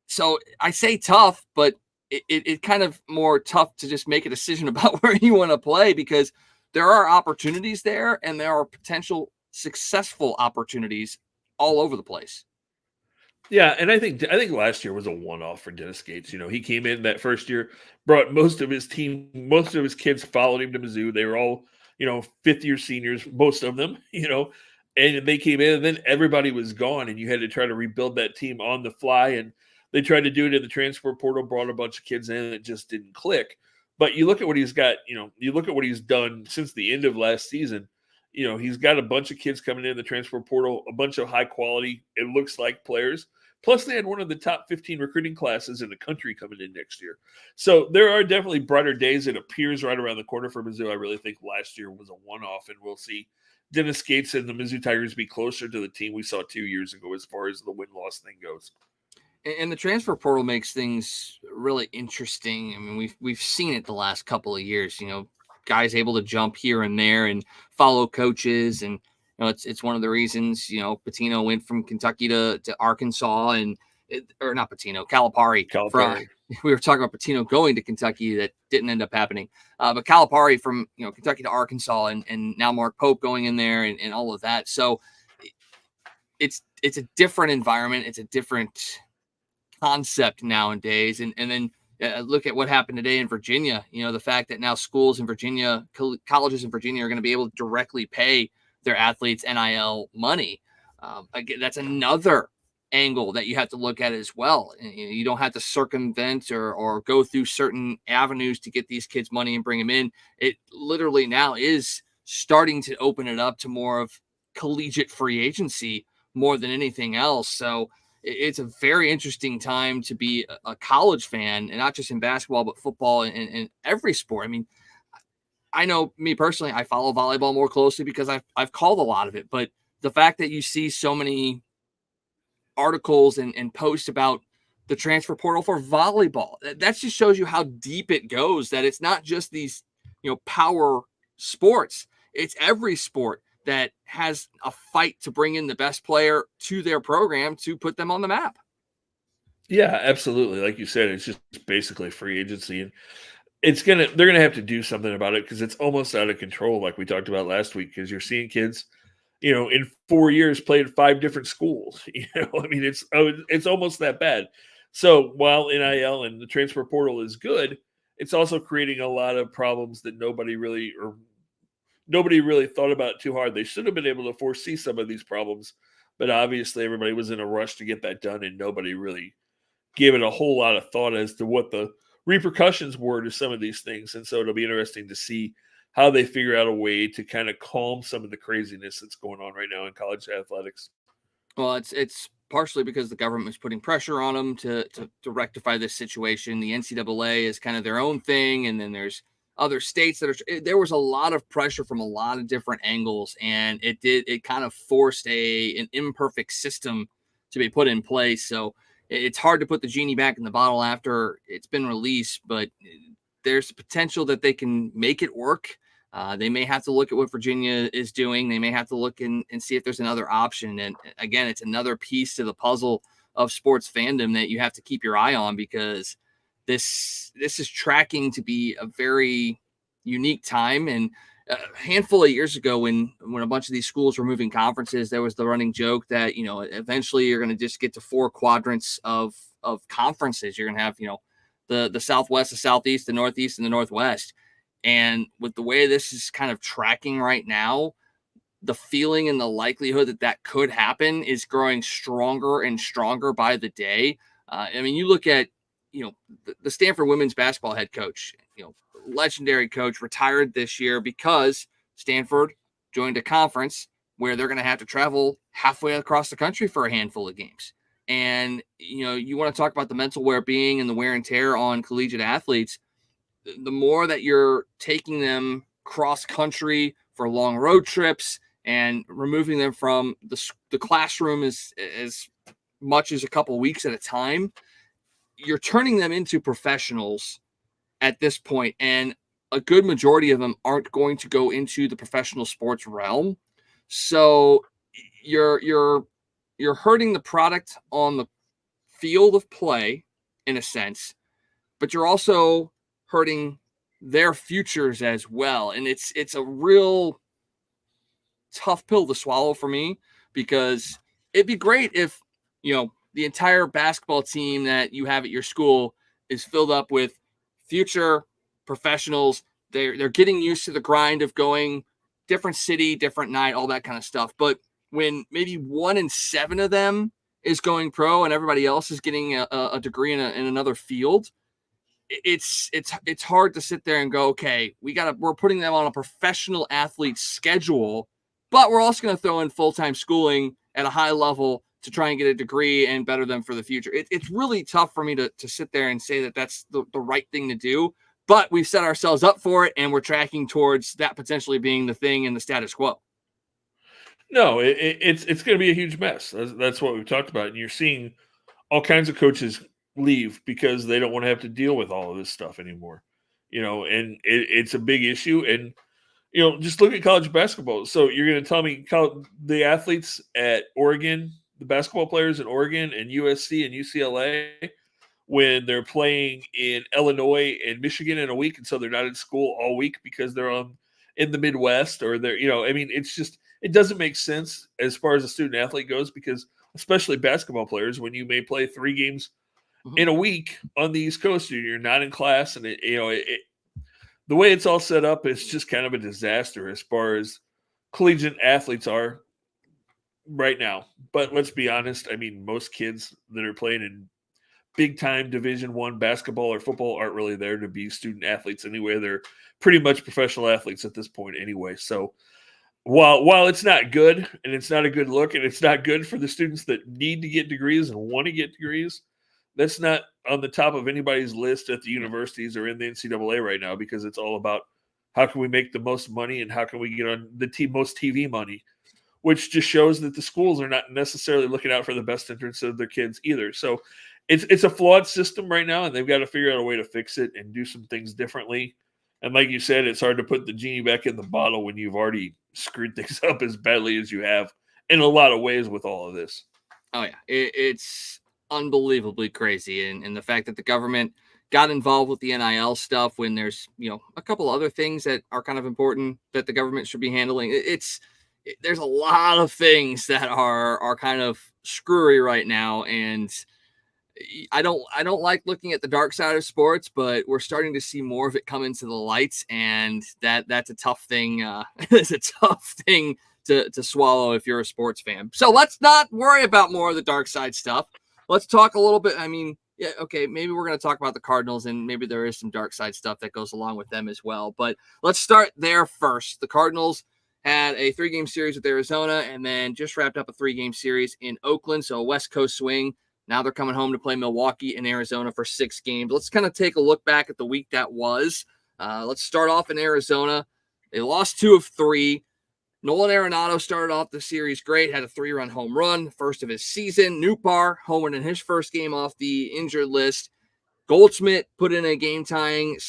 So I say tough, but it kind of more tough to just make a decision about where you want to play, because there are opportunities there and there are potential successful opportunities all over the place. Yeah, and I think last year was a one-off for Dennis Gates. He came in that first year, brought most of his kids followed him to Mizzou. They were all, fifth-year seniors, most of them, and they came in, and then everybody was gone, and you had to try to rebuild that team on the fly, and they tried to do it in the transfer portal, brought a bunch of kids in, and it just didn't click. But you look at what he's got, you look at what he's done since the end of last season. He's got a bunch of kids coming in the transfer portal, a bunch of high quality, it looks like, players. Plus, they had one of the top 15 recruiting classes in the country coming in next year. So there are definitely brighter days. It appears right around the corner for Mizzou. I really think last year was a one-off, and we'll see Dennis Gates and the Mizzou Tigers be closer to the team we saw 2 years ago as far as the win-loss thing goes. And the transfer portal makes things really interesting. I mean, we've seen it the last couple of years. Guys able to jump here and there and follow coaches, and it's one of the reasons Pitino went from Kentucky to Arkansas, and not Pitino, Calipari. We were talking about Pitino going to Kentucky, that didn't end up happening. But Calipari from Kentucky to Arkansas, and now Mark Pope going in there, and all of that. So it's a different environment. It's a different concept nowadays, and then look at what happened today in Virginia. The fact that now schools in Virginia, colleges in Virginia, are going to be able to directly pay their athletes NIL money. Again, that's another angle that you have to look at as well. You don't have to circumvent or go through certain avenues to get these kids money and bring them in. It literally now is starting to open it up to more of collegiate free agency more than anything else. So it's a very interesting time to be a college fan, and not just in basketball, but football and every sport. I mean, I know me personally, I follow volleyball more closely because I've called a lot of it, but the fact that you see so many articles and posts about the transfer portal for volleyball, that just shows you how deep it goes, that it's not just these, power sports. It's every sport that has a fight to bring in the best player to their program to put them on the map. Yeah, absolutely. Like you said, it's just basically free agency, and they're gonna have to do something about it, because it's almost out of control, like we talked about last week, because you're seeing kids, in 4 years play at 5 different schools. I mean, it's almost that bad. So while NIL and the transfer portal is good, it's also creating a lot of problems that nobody really thought about too hard. They should have been able to foresee some of these problems, but obviously everybody was in a rush to get that done, and nobody really gave it a whole lot of thought as to what the repercussions were to some of these things. And so it'll be interesting to see how they figure out a way to kind of calm some of the craziness that's going on right now in college athletics. Well, it's partially because the government was putting pressure on them to rectify this situation. The NCAA is kind of their own thing, and then there's other states that are. There was a lot of pressure from a lot of different angles, and it kind of forced an imperfect system to be put in place. So it's hard to put the genie back in the bottle after it's been released, but there's potential that they can make it work. They may have to look at what Virginia is doing. They may have to look and see if there's another option. And again, it's another piece to the puzzle of sports fandom that you have to keep your eye on, because this is tracking to be a very unique time. And a handful of years ago, when a bunch of these schools were moving conferences, there was the running joke that, eventually you're going to just get to 4 quadrants of conferences. You're going to have, the Southwest, the Southeast, the Northeast, and the Northwest. And with the way this is kind of tracking right now, the feeling and the likelihood that could happen is growing stronger and stronger by the day. You look at, the Stanford women's basketball head coach, legendary coach, retired this year because Stanford joined a conference where they're going to have to travel halfway across the country for a handful of games. And, you want to talk about the mental well-being and the wear and tear on collegiate athletes. The more that you're taking them cross country for long road trips and removing them from the classroom as much as a couple weeks at a time, you're turning them into professionals at this point. And a good majority of them aren't going to go into the professional sports realm. So you're hurting the product on the field of play in a sense, but you're also hurting their futures as well. And it's a real tough pill to swallow for me, because it'd be great if, the entire basketball team that you have at your school is filled up with future professionals. They're getting used to the grind of going different city, different night, all that kind of stuff. But when maybe 1 in 7 of them is going pro and everybody else is getting a degree in another field, it's hard to sit there and go, okay, we're putting them on a professional athlete schedule, but we're also going to throw in full-time schooling at a high level to try and get a degree and better them for the future. It's really tough for me to sit there and say that that's the right thing to do, but we've set ourselves up for it and we're tracking towards that potentially being the thing in the status quo. No, it's going to be a huge mess. That's what we've talked about. And you're seeing all kinds of coaches leave because they don't want to have to deal with all of this stuff anymore. And it's a big issue. And, just look at college basketball. So you're going to tell me the athletes at Oregon, the basketball players in Oregon and USC and UCLA, when they're playing in Illinois and Michigan in a week, and so they're not in school all week because they're in the Midwest, or they're, it's just, it doesn't make sense as far as a student athlete goes, because especially basketball players, when you may play 3 games in a week on the East Coast, you're not in class, and the way it's all set up is just kind of a disaster as far as collegiate athletes are right now. But let's be honest, most kids that are playing in big time Division I basketball or football aren't really there to be student athletes anyway. They're pretty much professional athletes at this point anyway. So while it's not good, and it's not a good look, and it's not good for the students that need to get degrees and want to get degrees, that's not on the top of anybody's list at the universities or in the NCAA right now, because it's all about how can we make the most money and how can we get on the most TV money, which just shows that the schools are not necessarily looking out for the best interests of their kids either. So it's a flawed system right now, and they've got to figure out a way to fix it and do some things differently. And like you said, it's hard to put the genie back in the bottle when you've already screwed things up as badly as you have in a lot of ways with all of this. Oh, yeah. It's unbelievably crazy. And the fact that the government got involved with the NIL stuff when there's, a couple other things that are kind of important that the government should be handling. There's a lot of things that are kind of screwy right now. And I don't like looking at the dark side of sports, but we're starting to see more of it come into the light, and that's a tough thing. It's a tough thing to swallow if you're a sports fan. So let's not worry about more of the dark side stuff. Let's talk a little bit. Yeah, okay, maybe we're going to talk about the Cardinals, and maybe there is some dark side stuff that goes along with them as well. But let's start there first. The Cardinals had a 3-game series with Arizona and then just wrapped up a 3-game series in Oakland. So a West Coast swing. Now they're coming home to play Milwaukee and Arizona for 6 games. Let's kind of take a look back at the week that was. Let's start off in Arizona. They lost 2 of 3. Nolan Arenado started off the series great, had a 3-run home run, first of his season. Nootbaar homered in his first game off the injured list. Goldschmidt put in a game-winning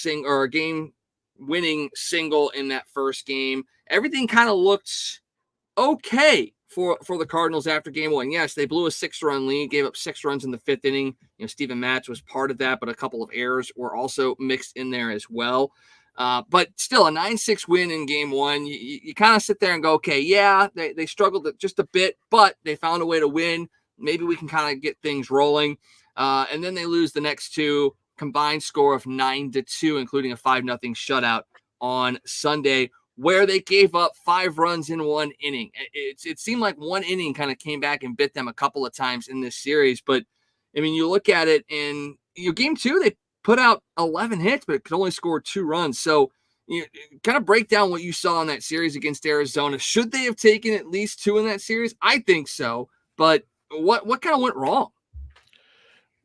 single in that first game. Everything kind of looked okay for the Cardinals after game 1. Yes, they blew a 6-run lead, gave up 6 runs in the 5th inning. Steven Matz was part of that, but a couple of errors were also mixed in there as well. But still, a 9-6 win in game 1. You kind of sit there and go, okay, yeah, they struggled just a bit, but they found a way to win. Maybe we can kind of get things rolling. And then they lose the next 2, combined score of 9-2, including a 5-0 shutout on Sunday, where they gave up 5 runs in 1 inning. It seemed like 1 inning kind of came back and bit them a couple of times in this series. But, I mean, you look at it, and game 2, they put out 11 hits, but could only score 2 runs. So you kind of break down what you saw in that series against Arizona. Should they have taken at least 2 in that series? I think so. But what kind of went wrong?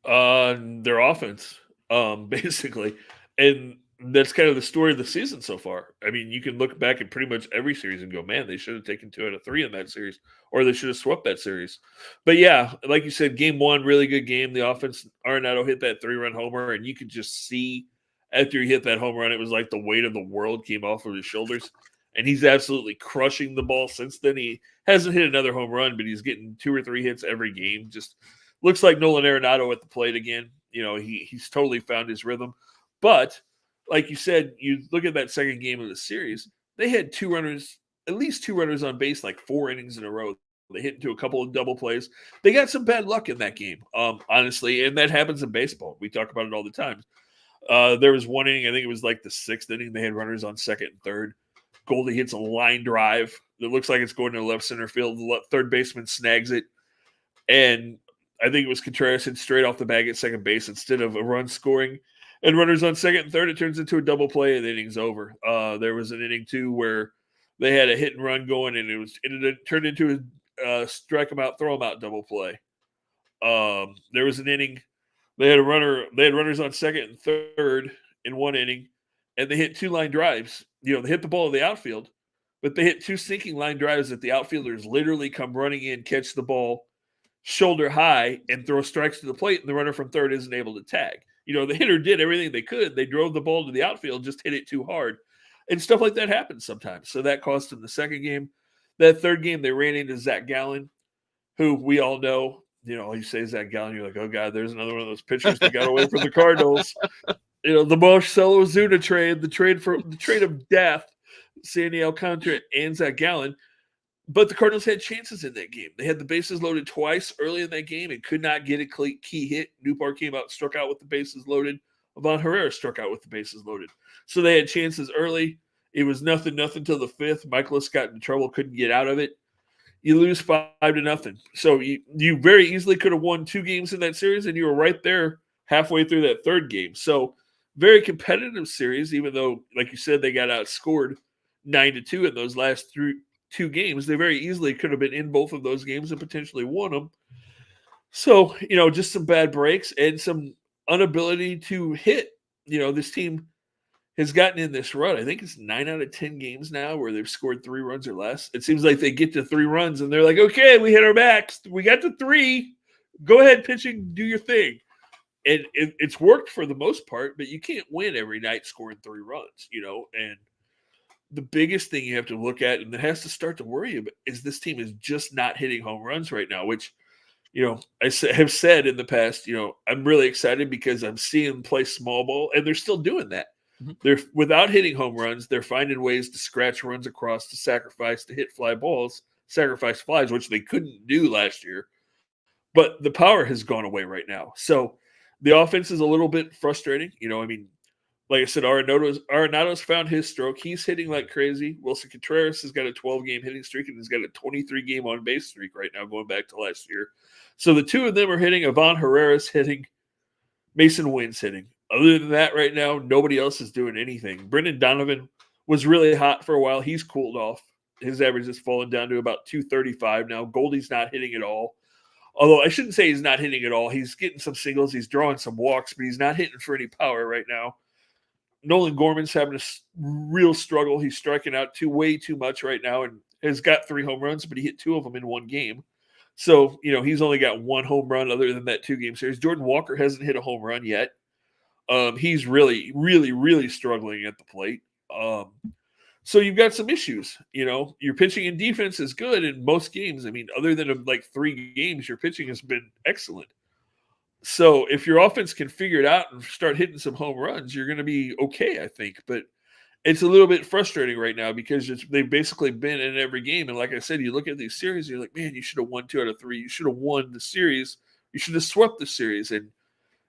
Their offense, basically. And that's kind of the story of the season so far. I mean, you can look back at pretty much every series and go, man, they should have taken 2 out of 3 in that series, or they should have swept that series. But yeah, like you said, game 1, really good game. The offense, Arenado hit that 3-run homer, and you could just see after he hit that home run, it was like the weight of the world came off of his shoulders. And he's absolutely crushing the ball since then. He hasn't hit another home run, but he's getting 2 or 3 hits every game. Just looks like Nolan Arenado at the plate again. He's totally found his rhythm. But like you said, you look at that second game of the series, they had at least two runners on base, like 4 innings in a row. They hit into a couple of double plays. They got some bad luck in that game, honestly, and that happens in baseball. We talk about it all the time. There was 1 inning, I think it was like the 6th inning, they had runners on second and third. Goldie hits a line drive that looks like it's going to left center field. The third baseman snags it, and I think it was Contreras hit straight off the bag at second base instead of a run scoring. And runners on second and third, it turns into a double play, and the inning's over. There was an inning, too, where they had a hit and run going, and it turned into a strike them out, throw them out double play. There was an inning, they had runners on second and third in 1 inning, and they hit 2 line drives. They hit the ball in the outfield, but they hit 2 sinking line drives that the outfielders literally come running in, catch the ball shoulder high, and throw strikes to the plate, and the runner from third isn't able to tag. The hitter did everything they could. They drove the ball to the outfield, just hit it too hard. And stuff like that happens sometimes. So that cost them the second game. That third game, they ran into Zach Gallen, who we all know. You say Zach Gallen, you're like, oh, God, there's another one of those pitchers that got away from the Cardinals. The Marcelo Ozuna trade, the trade of death, Sandy Alcantara and Zach Gallen. But the Cardinals had chances in that game. They had the bases loaded twice early in that game and could not get a key hit. Nootbaar came out, struck out with the bases loaded. Ivan Herrera struck out with the bases loaded. So they had chances early. It was nothing till the 5th. Michaelis got into trouble, couldn't get out of it. You lose 5-0. So you very easily could have won 2 games in that series, and you were right there halfway through that third game. So very competitive series, even though, like you said, they got outscored 9-2 in those last 2 games. They very easily could have been in both of those games and potentially won them. So, just some bad breaks and some inability to hit. This team has gotten in this run. I think it's 9 out of 10 games now where they've scored 3 runs or less. It seems like they get to 3 runs and they're like, okay, we hit our max. We got to 3. Go ahead, pitching, do your thing. And it's worked for the most part, but you can't win every night scoring 3 runs, and the biggest thing you have to look at, and that has to start to worry you about, is this team is just not hitting home runs right now, which, I have said in the past, I'm really excited because I'm seeing them play small ball, and they're still doing that. Mm-hmm. They're without hitting home runs, they're finding ways to scratch runs across, to sacrifice, to hit fly balls, sacrifice flies, which they couldn't do last year. But the power has gone away right now. So the offense is a little bit frustrating. Like I said, Arenado's found his stroke. He's hitting like crazy. Wilson Contreras has got a 12-game hitting streak and he's got a 23-game on-base streak right now going back to last year. So the 2 of them are hitting. Ivan Herrera's hitting. Mason Wynn's hitting. Other than that, right now, nobody else is doing anything. Brendan Donovan was really hot for a while. He's cooled off. His average has fallen down to about 235 now. Goldie's not hitting at all. Although I shouldn't say he's not hitting at all. He's getting some singles. He's drawing some walks, but he's not hitting for any power right now. Nolan Gorman's having a real struggle. He's striking out way too much right now and has got 3 home runs, but he hit 2 of them in one game. So, he's only got 1 home run other than that 2-game series. Jordan Walker hasn't hit a home run yet. He's really, really, really struggling at the plate. So you've got some issues. Your pitching and defense is good in most games. I mean, other than like 3 games, your pitching has been excellent. So if your offense can figure it out and start hitting some home runs, you're going to be okay, I think. But it's a little bit frustrating right now because they've basically been in every game. And like I said, you look at these series, and you're like, man, you should have won 2 out of 3. You should have won the series. You should have swept the series. And,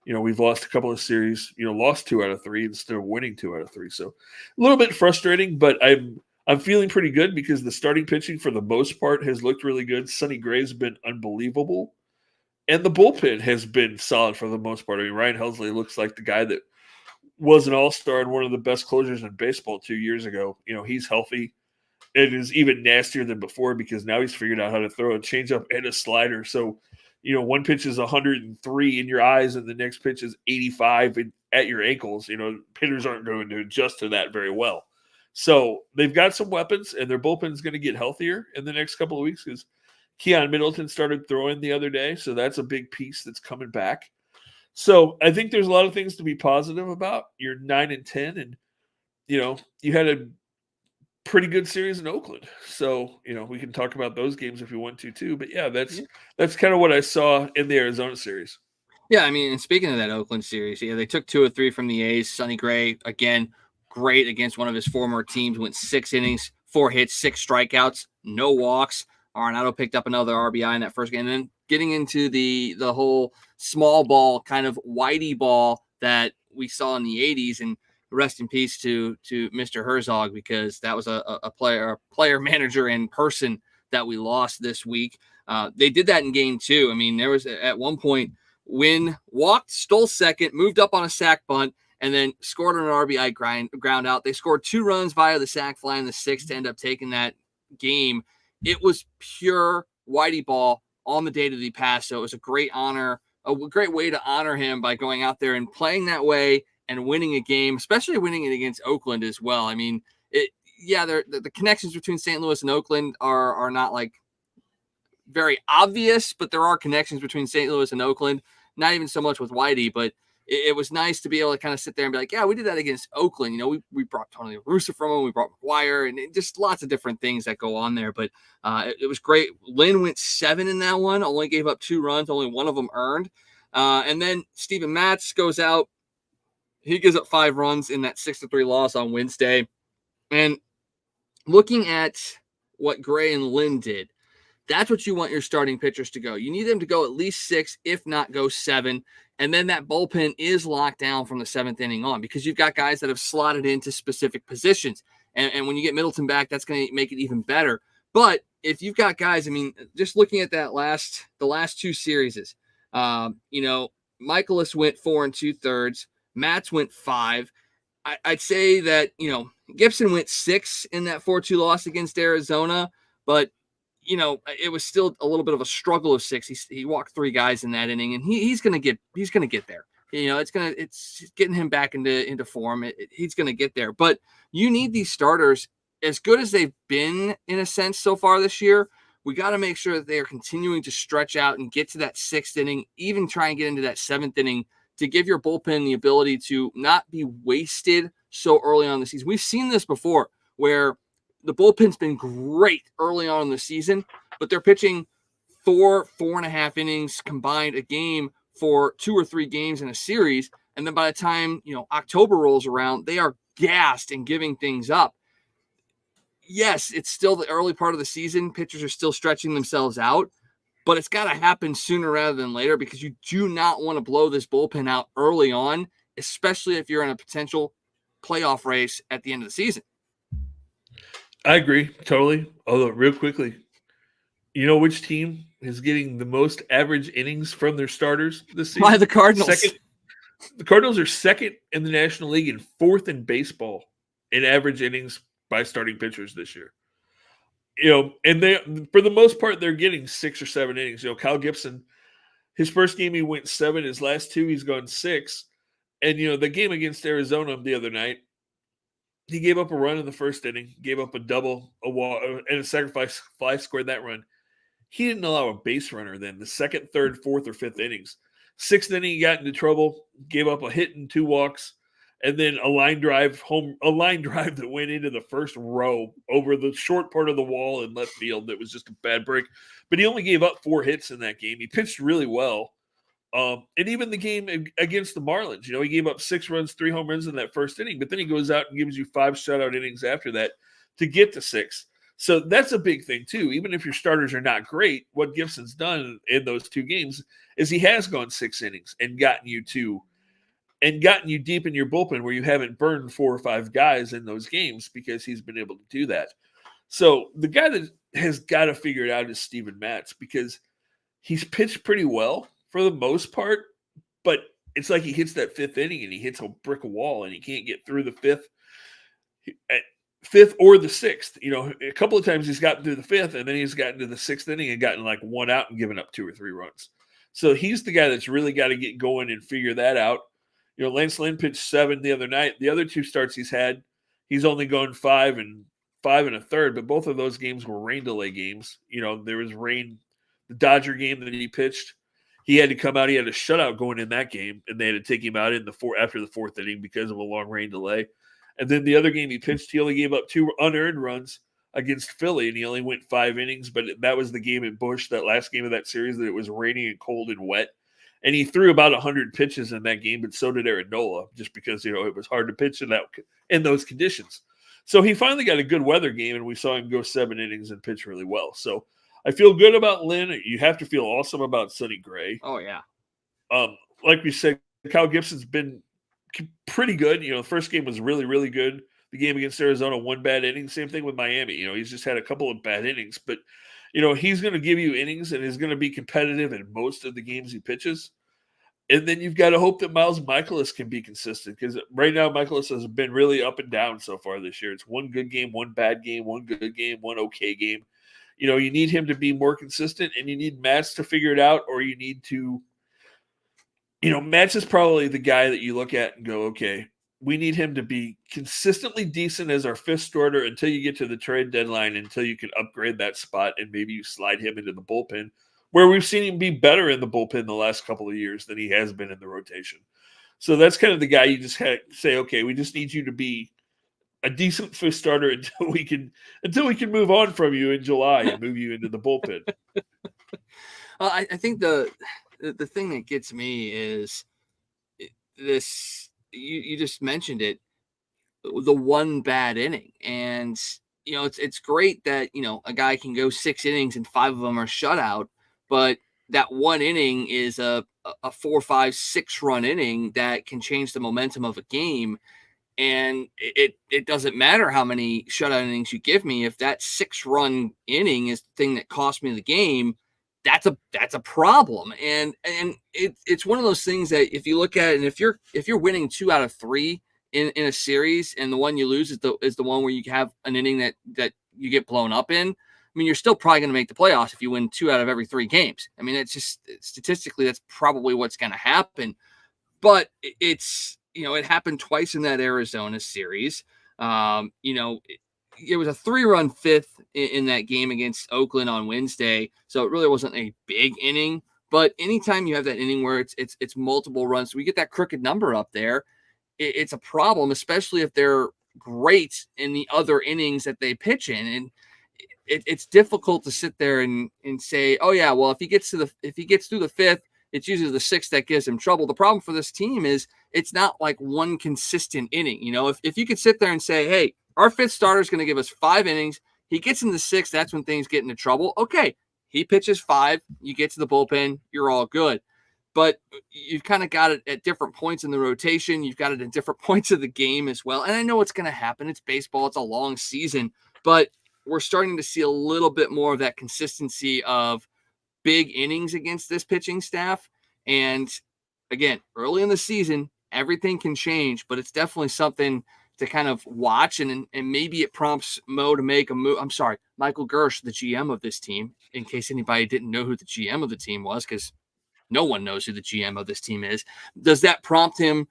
we've lost a couple of series, lost 2 out of 3 instead of winning 2 out of 3. So a little bit frustrating, but I'm feeling pretty good because the starting pitching for the most part has looked really good. Sonny Gray's been unbelievable. And the bullpen has been solid for the most part. I mean, Ryan Helsley looks like the guy that was an all-star and one of the best closers in baseball 2 years ago. He's healthy. It is even nastier than before because now he's figured out how to throw a changeup and a slider. So, one pitch is 103 in your eyes and the next pitch is 85 at your ankles. Hitters aren't going to adjust to that very well. So they've got some weapons and their bullpen's going to get healthier in the next couple of weeks because Keon Middleton started throwing the other day, so that's a big piece that's coming back. So I think there's a lot of things to be positive about. You're 9-10, and you had a pretty good series in Oakland. So we can talk about those games if you want to too. But yeah, that's kind of what I saw in the Arizona series. Yeah, I mean, and speaking of that Oakland series, they took 2 of 3 from the A's. Sonny Gray again, great against one of his former teams. Went 6 innings, 4 hits, 6 strikeouts, no walks. Arenado picked up another RBI in that first game. And then getting into the whole small ball, kind of whitey ball that we saw in the 80s. And rest in peace to Mr. Herzog, because that was a player manager in person that we lost this week. They did that in game 2. I mean, there was at one point Wynn walked, stole second, moved up on a sac bunt, and then scored an RBI ground out. They scored 2 runs via the sac fly in the 6th to end up taking that game. It was pure whitey ball on the day that he passed. So it was a great way to honor him by going out there and playing that way and winning a game, especially winning it against Oakland as well. I mean, the connections between St. Louis and Oakland are not like very obvious, but there are connections between St. Louis and Oakland. Not even so much with Whitey, but it was nice to be able to kind of sit there and be like, yeah, we did that against Oakland. We brought Tony La Russa from him. We brought McGuire and just lots of different things that go on there. But it was great. Lynn went 7 in that one, only gave up 2 runs, only 1 of them earned. And then Steven Matz goes out. He gives up 5 runs in that 6-3 loss on Wednesday. And looking at what Gray and Lynn did, that's what you want your starting pitchers to go. You need them to go at least 6, if not go 7. And then that bullpen is locked down from the 7th inning on because you've got guys that have slotted into specific positions. And when you get Middleton back, that's going to make it even better. But if you've got guys, I mean, just looking at the last 2 series, Michaelis went 4 2/3. Matz went 5. I'd say that, Gibson went 6 in that 4-2 loss against Arizona, but it was still a little bit of a struggle of 6. He walked 3 guys in that inning, and he's gonna get there. It's getting him back into form. He's gonna get there, but you need these starters, as good as they've been in a sense so far this year. We got to make sure that they are continuing to stretch out and get to that 6th inning, even try and get into that 7th inning to give your bullpen the ability to not be wasted so early on in the season. We've seen this before where the bullpen's been great early on in the season, but they're pitching 4.5 innings combined a game for 2 or 3 games in a series. And then by the time, October rolls around, they are gassed and giving things up. Yes, it's still the early part of the season. Pitchers are still stretching themselves out, but it's got to happen sooner rather than later because you do not want to blow this bullpen out early on, especially if you're in a potential playoff race at the end of the season. I agree totally. Although real quickly, you know which team is getting the most average innings from their starters this season? Why, the Cardinals? The Cardinals are 2nd in the National League and 4th in baseball in average innings by starting pitchers this year. and they, for the most part, they're getting 6 or 7 innings. Kyle Gibson, his first game he went 7, his last 2 he's gone 6. And the game against Arizona the other night, he gave up a run in the first inning, gave up a double, a walk, and a sacrifice fly, scored that run. He didn't allow a base runner then the second, third, fourth, or fifth innings. 6th inning, he got into trouble, gave up a hit and 2 walks, and then a line drive that went into the first row over the short part of the wall in left field. That was just a bad break. But he only gave up 4 hits in that game. He pitched really well. And even the game against the Marlins, he gave up 6 runs, 3 home runs in that first inning, but then he goes out and gives you 5 shutout innings after that to get to 6. So that's a big thing too. Even if your starters are not great, what Gibson's done in those 2 games is he has gone 6 innings and gotten you deep in your bullpen where you haven't burned 4 or 5 guys in those games because he's been able to do that. So the guy that has got to figure it out is Steven Matz, because he's pitched pretty well for the most part, but it's like he hits that 5th inning and he hits a brick wall and he can't get through the 5th or the 6th. A couple of times he's gotten through the 5th and then he's gotten to the 6th inning and gotten like 1 out and given up 2 or 3 runs. So he's the guy that's really got to get going and figure that out. Lance Lynn pitched 7 the other night. The other 2 starts he's had, he's only gone 5 and 5 1/3, but both of those games were rain delay games. There was rain. The Dodger game that he pitched, he had to come out. He had a shutout going in that game, and they had to take him out after the 4th inning because of a long rain delay. And then the other game he pitched, he only gave up 2 unearned runs against Philly, and he only went 5 innings. But that was the game at Busch, that last game of that series, that it was raining and cold and wet. And he threw about 100 pitches in that game, but so did Aaron Nola, just because it was hard to pitch in those conditions. So he finally got a good weather game, and we saw him go 7 innings and pitch really well. So I feel good about Lynn. You have to feel awesome about Sonny Gray. Oh, yeah. Like we said, Kyle Gibson's been pretty good. The first game was really, really good. The game against Arizona, 1 bad inning. Same thing with Miami. He's just had a couple of bad innings. But, he's going to give you innings and is going to be competitive in most of the games he pitches. And then you've got to hope that Miles Michaelis can be consistent, because right now Michaelis has been really up and down so far this year. It's 1 good game, 1 bad game, 1 good game, 1 okay game. You need him to be more consistent, and you need Matz to figure it out, or you need to, Matz is probably the guy that you look at and go, okay, we need him to be consistently decent as our 5th starter until you get to the trade deadline, until you can upgrade that spot and maybe you slide him into the bullpen, where we've seen him be better in the bullpen the last couple of years than he has been in the rotation. So that's kind of the guy you just say, okay, we just need you to be a decent 5th starter until we can move on from you in July and move you into the bullpen. I think the thing that gets me is this. You just mentioned it, the 1 bad inning, and it's great that a guy can go 6 innings and 5 of them are shutout, but that 1 inning is a 4, 5, 6 run inning that can change the momentum of a game. And it doesn't matter how many shutout innings you give me. If that 6-run inning is the thing that cost me the game, that's a problem. And it's one of those things that if you look at it, and if you're winning 2 out of 3 in a series, and the one you lose is the one where you have an inning that you get blown up in, I mean, you're still probably going to make the playoffs if you win 2 out of every 3 games. I mean, it's just statistically that's probably what's going to happen. But it's it happened twice in that Arizona series. It was a 3-run 5th in that game against Oakland on Wednesday, so it really wasn't a big inning. But anytime you have that inning where it's multiple runs, so we get that crooked number up there, it's a problem, especially if they're great in the other innings that they pitch in. And it's difficult to sit there and say, oh yeah, well if he gets through the 5th, it's usually the 6th that gives him trouble. The problem for this team is it's not like one consistent inning. If you could sit there and say, hey, our 5th starter is going to give us 5 innings. He gets in the 6th. That's when things get into trouble. Okay, he pitches 5. You get to the bullpen. You're all good. But you've kind of got it at different points in the rotation. You've got it at different points of the game as well. And I know it's going to happen. It's baseball. It's a long season. But we're starting to see a little bit more of that consistency of big innings against this pitching staff. And again, early in the season, everything can change, but it's definitely something to kind of watch, and maybe it prompts Mo to make a move. I'm sorry, Michael Gersh, the GM of this team, in case anybody didn't know who the GM of the team was, because no one knows who the GM of this team is. Does that prompt him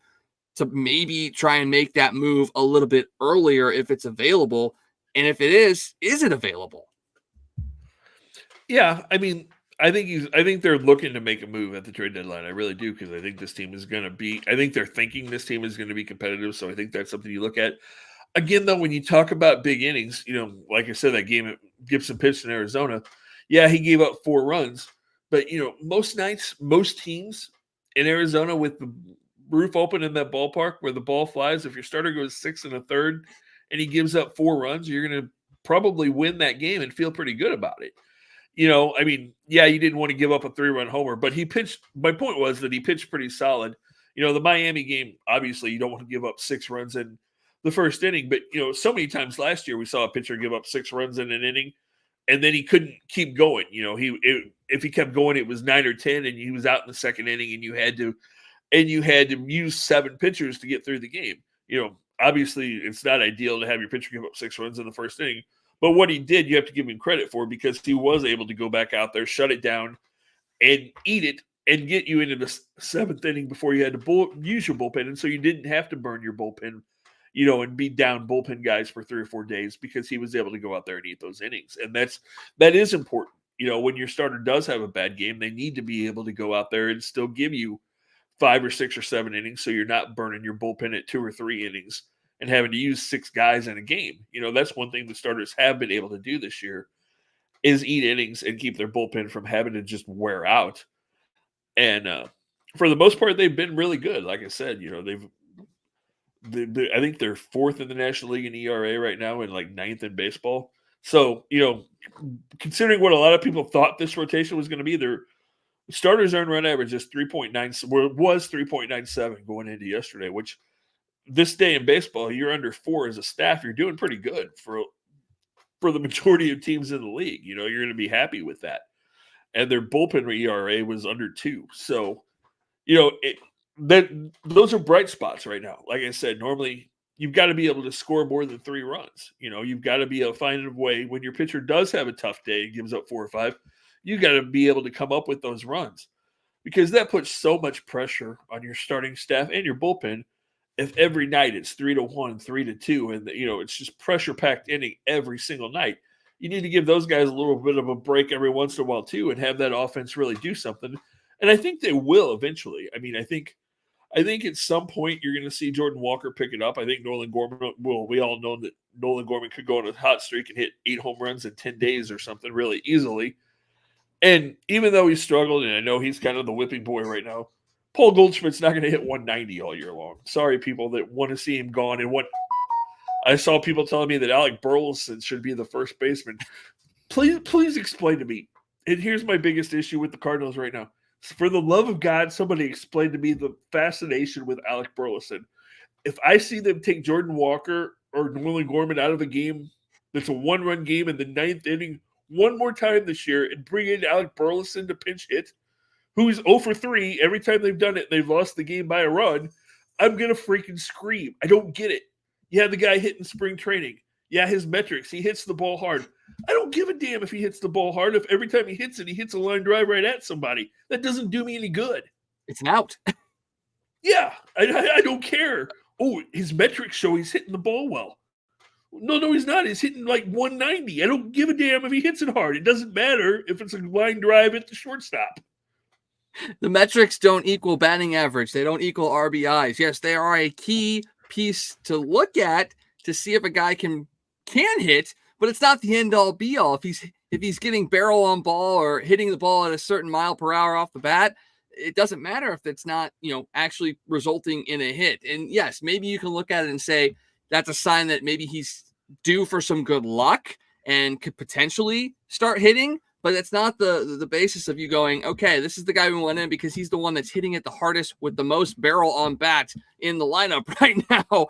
to maybe try and make that move a little bit earlier if it's available? And if it is it available? Yeah, I mean, I think they're looking to make a move at the trade deadline. I really do, because I think this team is going to be. I think they're thinking this team is going to be competitive. So I think that's something you look at. Again, though, when you talk about big innings, like I said, that game Gibson pitched in Arizona. Yeah, he gave up 4 runs, but most nights, most teams in Arizona with the roof open in that ballpark where the ball flies, if your starter goes 6 1/3 and he gives up 4 runs, you're going to probably win that game and feel pretty good about it. I mean, yeah, you didn't want to give up a 3-run homer, but he pitched. My point was that he pitched pretty solid. The Miami game, obviously, you don't want to give up 6 runs in the first inning, but so many times last year we saw a pitcher give up 6 runs in an inning, and then he couldn't keep going. If he kept going, it was 9 or 10, and he was out in the second inning, and you had to use 7 pitchers to get through the game. Obviously, it's not ideal to have your pitcher give up 6 runs in the first inning. But what he did, you have to give him credit for, because he was able to go back out there, shut it down, and eat it, and get you into the 7th inning before you had to use your bullpen. And so you didn't have to burn your bullpen, and be down bullpen guys for 3 or 4 days, because he was able to go out there and eat those innings. And that is important. When your starter does have a bad game, they need to be able to go out there and still give you 5 or 6 or 7 innings, so you're not burning your bullpen at 2 or 3 innings and having to use 6 guys in a game. That's one thing the starters have been able to do this year, is eat innings and keep their bullpen from having to just wear out. And for the most part, they've been really good. Like I said, I think they're 4th in the National League in ERA right now, and like 9th in baseball. So, considering what a lot of people thought this rotation was going to be, their starters earned run average is 3.9, was 3.97 going into yesterday, which this day in baseball, you're under 4 as a staff. You're doing pretty good for the majority of teams in the league. You're going to be happy with that. And their bullpen ERA was under 2. So, those are bright spots right now. Like I said, normally you've got to be able to score more than 3 runs. You've got to be able to find a way when your pitcher does have a tough day and gives up 4 or 5. You got to be able to come up with those runs, because that puts so much pressure on your starting staff and your bullpen. If every night it's 3-1, 3-2, and it's just pressure packed inning every single night, you need to give those guys a little bit of a break every once in a while too, and have that offense really do something. And I think they will eventually. I mean, I think at some point you're going to see Jordan Walker pick it up. I think Nolan Gorman will. We all know that Nolan Gorman could go on a hot streak and hit 8 home runs in 10 days or something really easily. And even though he struggled, and I know he's kind of the whipping boy right now, Paul Goldschmidt's not going to hit 190 all year long. Sorry, people that want to see him gone. And I saw people telling me that Alec Burleson should be the first baseman. Please explain to me. And here's my biggest issue with the Cardinals right now. For the love of God, somebody explain to me the fascination with Alec Burleson. If I see them take Jordan Walker or Nolan Gorman out of a game that's a 1-run game in the 9th inning one more time this year and bring in Alec Burleson to pinch hit, who's 0 for 3 every time they've done it, they've lost the game by a run, I'm going to freaking scream. I don't get it. You have the guy hitting spring training. Yeah, his metrics, he hits the ball hard. I don't give a damn if he hits the ball hard. If every time he hits it, he hits a line drive right at somebody. That doesn't do me any good. It's an out. Yeah, I don't care. Oh, his metrics show he's hitting the ball well. No, he's not. He's hitting like 190. I don't give a damn if he hits it hard. It doesn't matter if it's a line drive at the shortstop. The metrics don't equal batting average. They don't equal RBIs. Yes, they are a key piece to look at to see if a guy can hit, but it's not the end all be all. If he's getting barrel on ball or hitting the ball at a certain mile per hour off the bat, it doesn't matter if it's not, actually resulting in a hit. And yes, maybe you can look at it and say that's a sign that maybe he's due for some good luck and could potentially start hitting. But that's not the basis of you going, okay, this is the guy we want in because he's the one that's hitting it the hardest with the most barrel on bat in the lineup right now.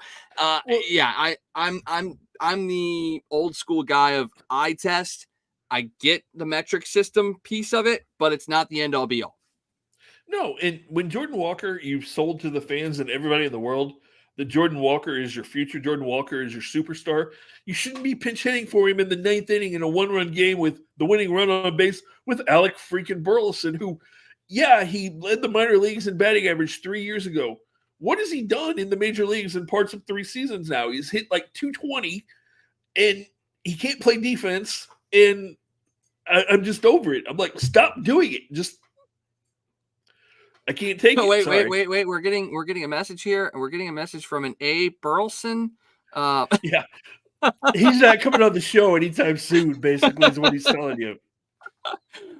I'm the old school guy of eye test. I get the metric system piece of it, but it's not the end all be all. No, and when Jordan Walker, you sold to the fans and everybody in the world that Jordan Walker is your future. Jordan Walker is your superstar. You shouldn't be pinch hitting for him in the 9th inning in a 1-run game with the winning run on base with Alec freaking Burleson, who, yeah, he led the minor leagues in batting average 3 years ago. What has he done in the major leagues in parts of 3 seasons now? He's hit like 220, and he can't play defense, and I'm just over it. I'm like, stop doing it. I can't take it. Wait. We're getting a message here. We're getting a message from an A. Burleson. Yeah. He's not coming on the show anytime soon, basically, is what he's telling you.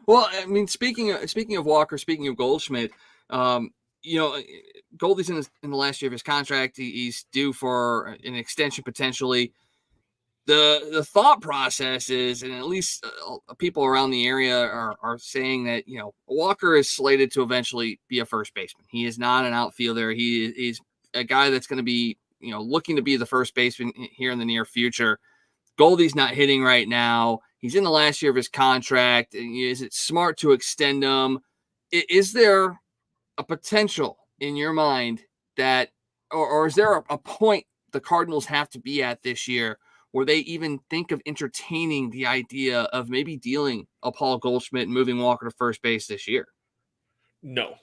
Well, I mean, speaking of Walker, speaking of Goldschmidt, Goldie's in the last year of his contract. He's due for an extension potentially. The thought process is, and at least people around the area are saying that, Walker is slated to eventually be a first baseman. He is not an outfielder. He's a guy that's going to be, looking to be the first baseman here in the near future. Goldie's not hitting right now. He's in the last year of his contract. Is it smart to extend him? Is there a potential in your mind that, or is there a point the Cardinals have to be at this year where they even think of entertaining the idea of maybe dealing a Paul Goldschmidt and moving Walker to first base this year? No.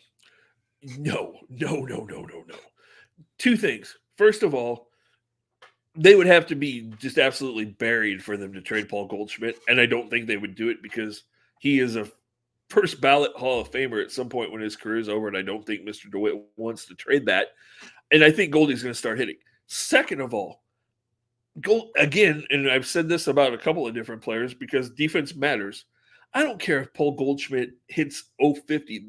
2 things. First of all, they would have to be just absolutely buried for them to trade Paul Goldschmidt, and I don't think they would do it because he is a first ballot Hall of Famer at some point when his career is over, and I don't think Mr. DeWitt wants to trade that. And I think Goldie's going to start hitting. Second of all, again, and I've said this about a couple of different players because defense matters. I don't care if Paul Goldschmidt hits 050.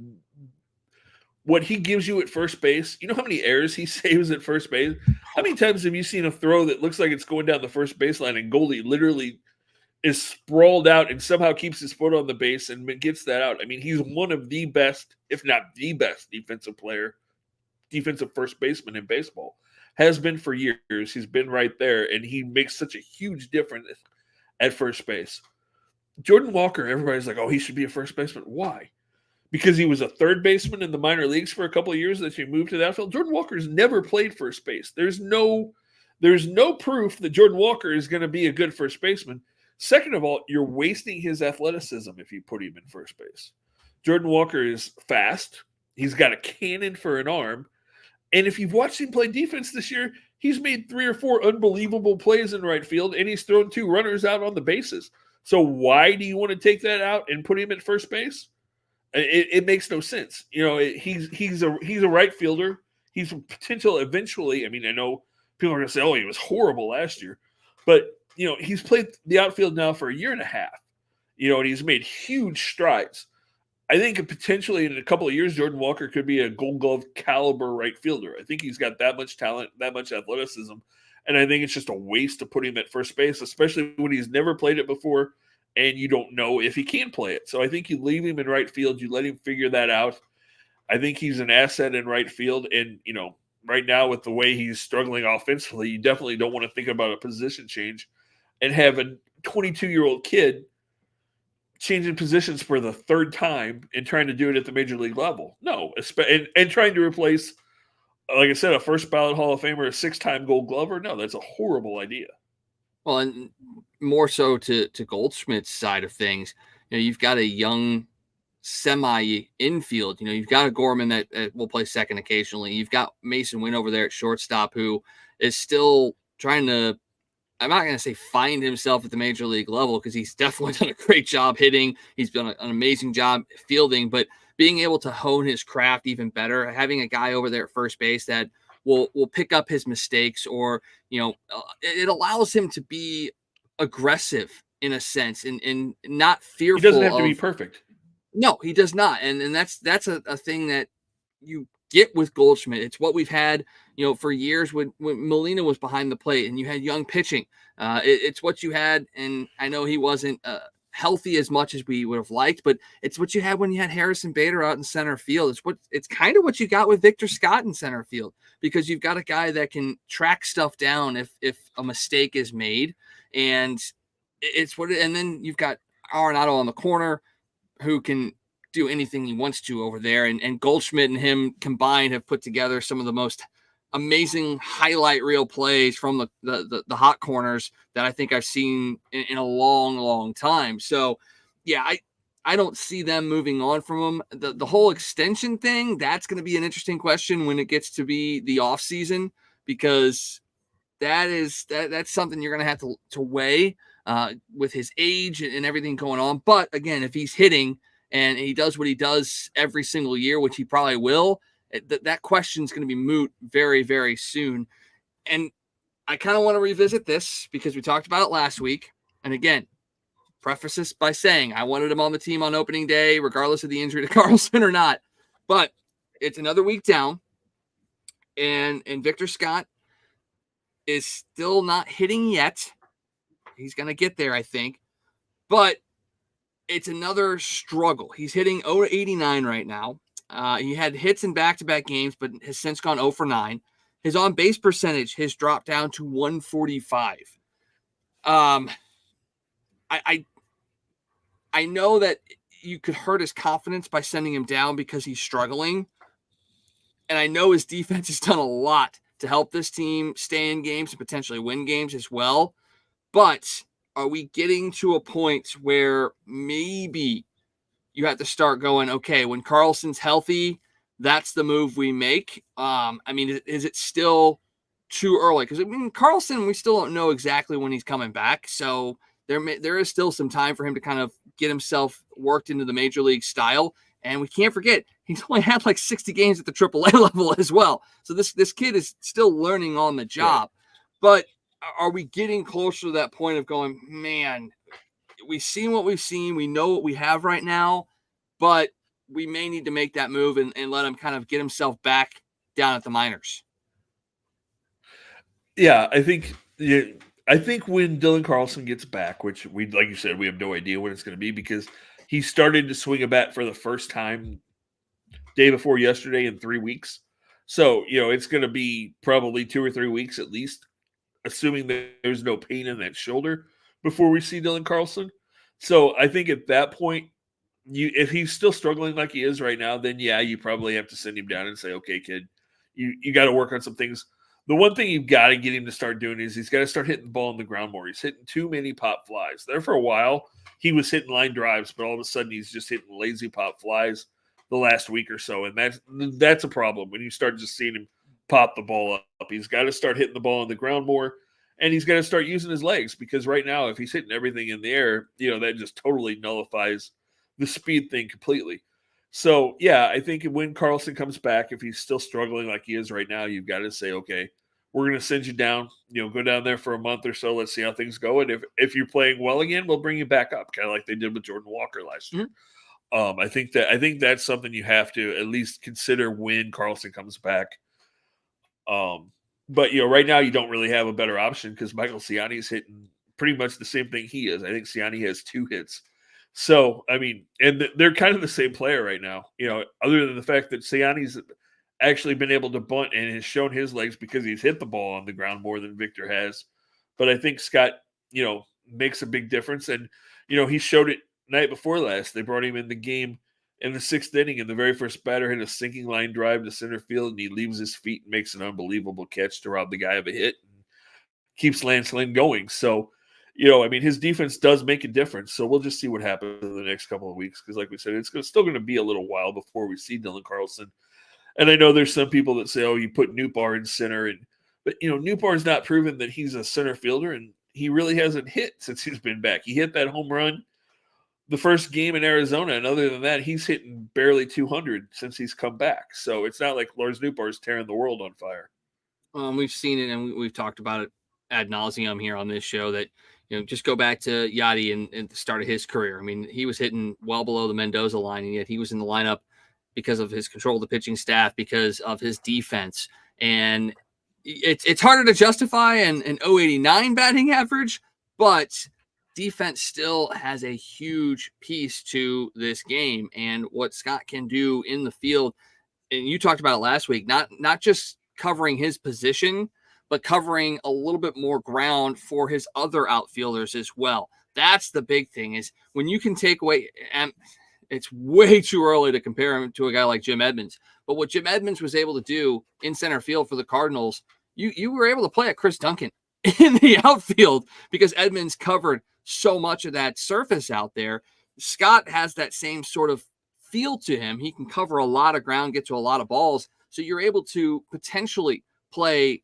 What he gives you at first base, you know how many errors he saves at first base? How many times have you seen a throw that looks like it's going down the first baseline and Goldie literally is sprawled out and somehow keeps his foot on the base and gets that out? I mean, he's one of the best, if not the best defensive first baseman in baseball. Has been for years. He's been right there, and he makes such a huge difference at first base. Jordan Walker, everybody's like, oh, he should be a first baseman. Why? Because he was a third baseman in the minor leagues for a couple of years that he moved to the outfield. Jordan Walker's never played first base. There's no proof that Jordan Walker is going to be a good first baseman. Second of all, you're wasting his athleticism if you put him in first base. Jordan Walker is fast. He's got a cannon for an arm. And if you've watched him play defense this year, he's made 3 or 4 unbelievable plays in right field, and he's thrown 2 runners out on the bases. So why do you want to take that out and put him at first base? It makes no sense. He's a right fielder. He's a potential eventually. I mean, I know people are going to say, oh, he was horrible last year. But, he's played the outfield now for a year and a half, and he's made huge strides. I think potentially in a couple of years, Jordan Walker could be a Gold Glove caliber right fielder. I think he's got that much talent, that much athleticism, and I think it's just a waste to put him at first base, especially when he's never played it before and you don't know if he can play it. So I think you leave him in right field, you let him figure that out. I think he's an asset in right field, and right now with the way he's struggling offensively, you definitely don't want to think about a position change and have a 22-year-old kid changing positions for the 3rd time and trying to do it at the major league level. No, and trying to replace, like I said, a first ballot Hall of Famer, a 6-time Gold Glover. No, that's a horrible idea. Well, and more so to Goldschmidt's side of things, you've got a young semi infield. You've got a Gorman that will play second occasionally. You've got Mason Wynn over there at shortstop, who is still trying to, I'm not going to say find himself at the major league level, because he's definitely done a great job hitting. He's done an amazing job fielding, but being able to hone his craft even better, having a guy over there at first base that will pick up his mistakes, or, it allows him to be aggressive in a sense and not fearful. He doesn't have to be perfect. No, he does not. And that's a thing that you get with Goldschmidt. It's what we've had, for years when Molina was behind the plate and you had young pitching. It's what you had, and I know he wasn't healthy as much as we would have liked, but it's what you had when you had Harrison Bader out in center field. It's kind of what you got with Victor Scott in center field, because you've got a guy that can track stuff down if a mistake is made, and and then you've got Arenado on the corner who can do anything he wants to over there. And Goldschmidt and him combined have put together some of the most amazing highlight reel plays from the hot corners that I think I've seen in a long, long time. So, yeah, I don't see them moving on from him. The whole extension thing, that's going to be an interesting question when it gets to be the off season, because that's something you're going to have to weigh with his age and everything going on. But again, if he's hitting and he does what he does every single year, which he probably will, that question is going to be moot very, very soon. And I kind of want to revisit this because we talked about it last week. And again, preface this by saying I wanted him on the team on opening day, regardless of the injury to Carlson or not. But it's another week down, and Victor Scott is still not hitting yet. He's going to get there, I think. But it's another struggle. He's hitting 0-89 right now. He had hits in back-to-back games, but has since gone 0 for 9. His on-base percentage has dropped down to 145. I know that you could hurt his confidence by sending him down because he's struggling. And I know his defense has done a lot to help this team stay in games and potentially win games as well. But are we getting to a point where maybe you have to start going, okay, when Carlson's healthy, that's the move we make? I mean, is it still too early? Because, I mean, Carlson, we still don't know exactly when he's coming back. So there is still some time for him to kind of get himself worked into the major league style. And we can't forget, he's only had like 60 games at the AAA level as well. So this kid is still learning on the job. Right. But are we getting closer to that point of going, man, we've seen what we've seen. We know what we have right now, but we may need to make that move and let him kind of get himself back down at the minors. Yeah, I think when Dylan Carlson gets back, which like you said, we have no idea when it's going to be, because he started to swing a bat for the first time day before yesterday in 3 weeks. So, it's going to be probably 2 or 3 weeks at least, assuming that there's no pain in that shoulder before we see Dylan Carlson. So I think at that point, if he's still struggling like he is right now, then yeah, you probably have to send him down and say, okay, kid, you got to work on some things. The one thing you've got to get him to start doing is he's got to start hitting the ball on the ground more. He's hitting too many pop flies. There for a while, he was hitting line drives, but all of a sudden he's just hitting lazy pop flies the last week or so. And that's a problem when you start just seeing him pop the ball up. He's got to start hitting the ball on the ground more, and he's got to start using his legs, because right now, if he's hitting everything in the air, that just totally nullifies the speed thing completely. So, yeah, I think when Carlson comes back, if he's still struggling like he is right now, you've got to say, okay, we're going to send you down, go down there for a month or so. Let's see how things go. And if you're playing well again, we'll bring you back up, kind of like they did with Jordan Walker last year. Mm-hmm. I think that's something you have to at least consider when Carlson comes back. But, right now you don't really have a better option, because Michael Ciani's hitting pretty much the same thing he is. I think Ciani has 2 hits. So, I mean, and they're kind of the same player right now, other than the fact that Ciani's actually been able to bunt and has shown his legs because he's hit the ball on the ground more than Victor has. But I think Scott, makes a big difference. And, he showed it night before last. They brought him in the game in the 6th inning, and the very first batter hit a sinking line drive to center field, and he leaves his feet and makes an unbelievable catch to rob the guy of a hit and keeps Lance Lynn going. So, his defense does make a difference. So we'll just see what happens in the next couple of weeks, because like we said, it's still going to be a little while before we see Dylan Carlson. And I know there's some people that say, oh, you put Nootbaar in center. But Nootbaar's not proven that he's a center fielder, and he really hasn't hit since he's been back. He hit that home run the first game in Arizona, and other than that, he's hitting barely 200 since he's come back. So it's not like Lars Nootbaar is tearing the world on fire. We've seen it, and we've talked about it ad nauseum here on this show, that just go back to Yadi and the start of his career. I mean, he was hitting well below the Mendoza line, and yet he was in the lineup because of his control of the pitching staff, because of his defense. And it's harder to justify an 0.89 batting average, but defense still has a huge piece to this game and what Scott can do in the field. And you talked about it last week, not just covering his position, but covering a little bit more ground for his other outfielders as well. That's the big thing, is when you can take away, it's way too early to compare him to a guy like Jim Edmonds. But what Jim Edmonds was able to do in center field for the Cardinals, you were able to play at Chris Duncan in the outfield because Edmonds covered so much of that surface out there. Scott has that same sort of feel to him. He can cover a lot of ground, get to a lot of balls. So you're able to potentially play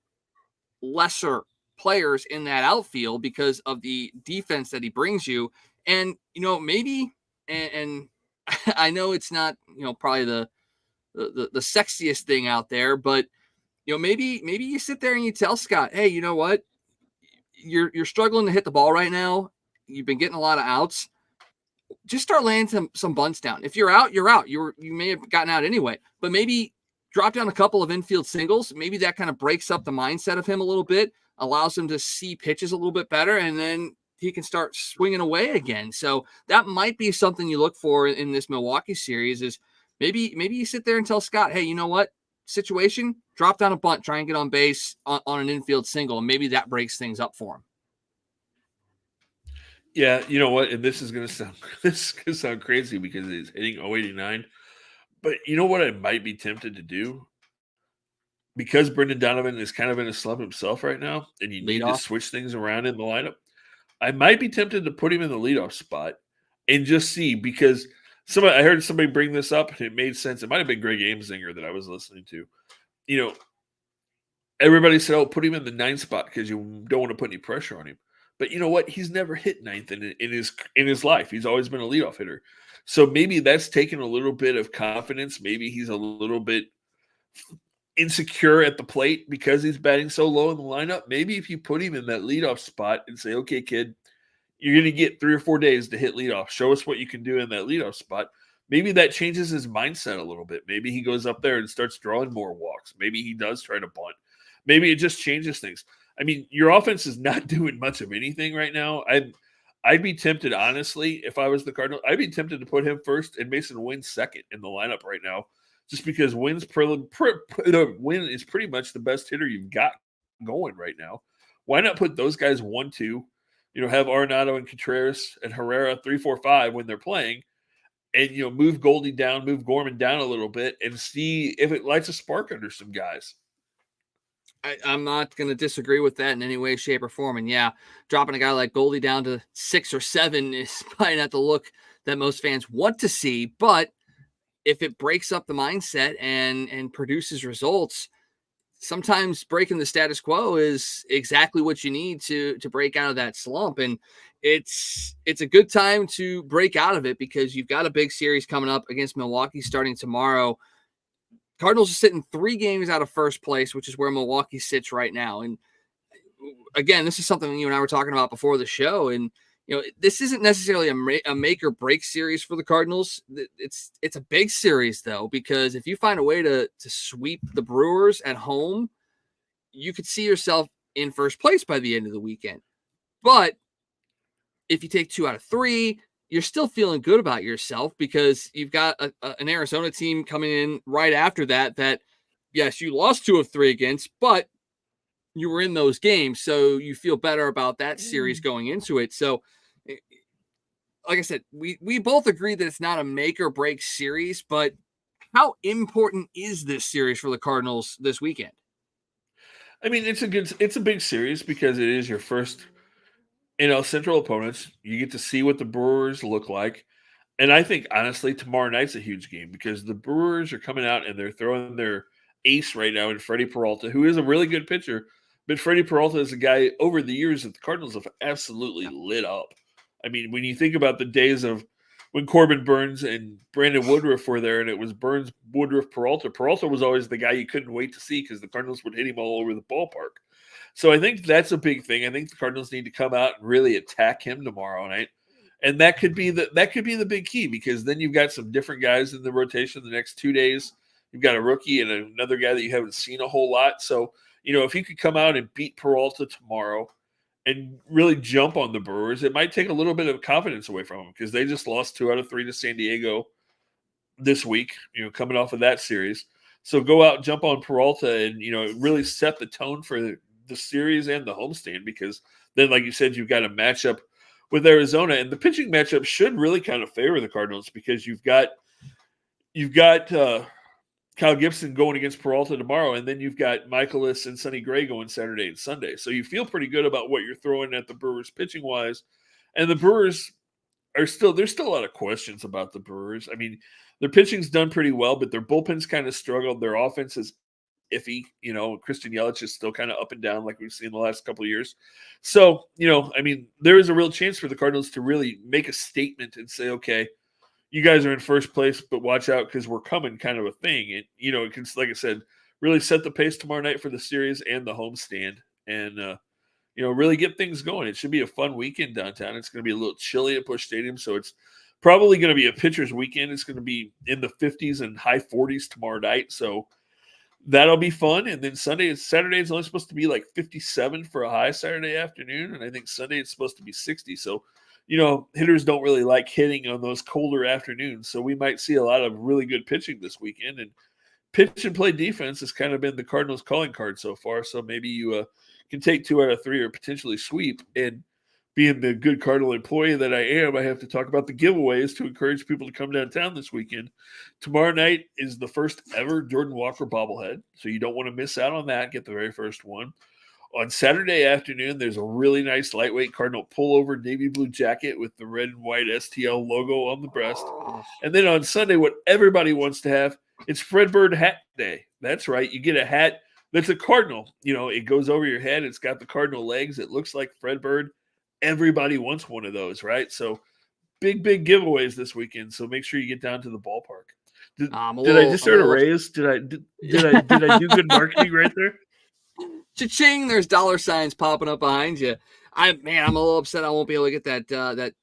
lesser players in that outfield because of the defense that he brings you. And, maybe, and I know it's not, probably the sexiest thing out there, but, maybe you sit there and you tell Scott, hey, you know what? You're struggling to hit the ball right now. You've been getting a lot of outs. Just start laying some bunts down. If you're out, you're out. You may have gotten out anyway, but maybe drop down a couple of infield singles. Maybe that kind of breaks up the mindset of him a little bit, allows him to see pitches a little bit better, and then he can start swinging away again. So that might be something you look for in this Milwaukee series is maybe you sit there and tell Scott, hey, you know what? Situation, drop down a bunt, try and get on base on an infield single, and maybe that breaks things up for him. Yeah, you know what? And this is going to sound crazy because he's hitting 089. But you know what I might be tempted to do? Because Brendan Donovan is kind of in a slump himself right now, and you need to switch things around in the lineup, I might be tempted to put him in the leadoff spot and just see, because I heard somebody bring this up and it made sense. It might have been Greg Amesinger that I was listening to. Everybody said, oh, put him in the 9th spot because you don't want to put any pressure on him. But you know what? He's never hit 9th in his life. He's always been a leadoff hitter. So maybe that's taken a little bit of confidence. Maybe he's a little bit insecure at the plate because he's batting so low in the lineup. Maybe if you put him in that leadoff spot and say, okay, kid, you're going to get 3 or 4 days to hit leadoff. Show us what you can do in that leadoff spot. Maybe that changes his mindset a little bit. Maybe he goes up there and starts drawing more walks. Maybe he does try to bunt. Maybe it just changes things. I mean, your offense is not doing much of anything right now. I'd be tempted, honestly, if I was the Cardinals, I'd be tempted to put him first and Mason Wynn second in the lineup right now, just because Wynn is pretty much the best hitter you've got going right now. Why not put those guys 1, 2, have Arenado and Contreras and Herrera 3, 4, 5 when they're playing, and, move Goldie down, move Gorman down a little bit and see if it lights a spark under some guys. I'm not going to disagree with that in any way, shape, or form. And yeah, dropping a guy like Goldie down to 6 or 7 is probably not the look that most fans want to see. But if it breaks up the mindset and produces results, sometimes breaking the status quo is exactly what you need to break out of that slump. And it's a good time to break out of it because you've got a big series coming up against Milwaukee starting tomorrow. Cardinals are sitting 3 games out of first place, which is where Milwaukee sits right now. And again, this is something you and I were talking about before the show. And, this isn't necessarily a make or break series for the Cardinals. It's a big series, though, because if you find a way to sweep the Brewers at home, you could see yourself in first place by the end of the weekend. But if you take 2 out of 3, you're still feeling good about yourself because you've got an Arizona team coming in right after that, yes, you lost 2 of 3 against, but you were in those games. So you feel better about that series going into it. So like I said, we both agree that it's not a make or break series, but how important is this series for the Cardinals this weekend? I mean, it's a big series because it is your first Central opponents. You get to see what the Brewers look like. And I think, honestly, tomorrow night's a huge game because the Brewers are coming out and they're throwing their ace right now in Freddie Peralta, who is a really good pitcher. But Freddie Peralta is a guy over the years that the Cardinals have absolutely lit up. I mean, when you think about the days of when Corbin Burns and Brandon Woodruff were there and it was Burns, Woodruff, Peralta, Peralta was always the guy you couldn't wait to see because the Cardinals would hit him all over the ballpark. So I think that's a big thing. I think the Cardinals need to come out and really attack him tomorrow night. And that could be the big key because then you've got some different guys in the rotation the next 2 days. You've got a rookie and another guy that you haven't seen a whole lot. So, if you could come out and beat Peralta tomorrow and really jump on the Brewers, it might take a little bit of confidence away from them because they just lost 2 out of 3 to San Diego this week, coming off of that series. So go out, jump on Peralta and, really set the tone for the series and the homestand because then, like you said, you've got a matchup with Arizona, and the pitching matchup should really kind of favor the Cardinals because you've got Kyle Gibson going against Peralta tomorrow, and then you've got Michaelis and Sonny Gray going Saturday and Sunday. So you feel pretty good about what you're throwing at the Brewers pitching wise, and the Brewers there's still a lot of questions about the Brewers. I mean, their pitching's done pretty well, but their bullpen's kind of struggled. Their offense is iffy. Christian Yelich is still kind of up and down like we've seen the last couple of years. So, I mean, there is a real chance for the Cardinals to really make a statement and say, okay, you guys are in first place, but watch out because we're coming kind of a thing. And, it can, like I said, really set the pace tomorrow night for the series and the homestand and, really get things going. It should be a fun weekend downtown. It's going to be a little chilly at Busch Stadium, so it's probably going to be a pitcher's weekend. It's going to be in the 50s and high 40s tomorrow night, so that'll be fun. And then Saturday is only supposed to be like 57 for a high Saturday afternoon, and I think Sunday it's supposed to be 60. So, hitters don't really like hitting on those colder afternoons, so we might see a lot of really good pitching this weekend. And pitch and play defense has kind of been the Cardinals' calling card so far, so maybe you can take 2 out of 3 or potentially sweep. And being the good Cardinal employee that I am, I have to talk about the giveaways to encourage people to come downtown this weekend. Tomorrow night is the first ever Jordan Walker bobblehead, so you don't want to miss out on that. Get the very first one. On Saturday afternoon, there's a really nice lightweight Cardinal pullover navy blue jacket with the red and white STL logo on the breast. And then on Sunday, what everybody wants to have, it's Fredbird Hat Day. That's right. You get a hat that's a Cardinal. It goes over your head. It's got the Cardinal legs. It looks like Fredbird. Everybody wants one of those, right? So big giveaways this weekend. So make sure you get down to the ballpark. Did I just earn a raise? Did I do good marketing right there? Cha-ching! There's dollar signs popping up behind you. I'm a little upset I won't be able to get that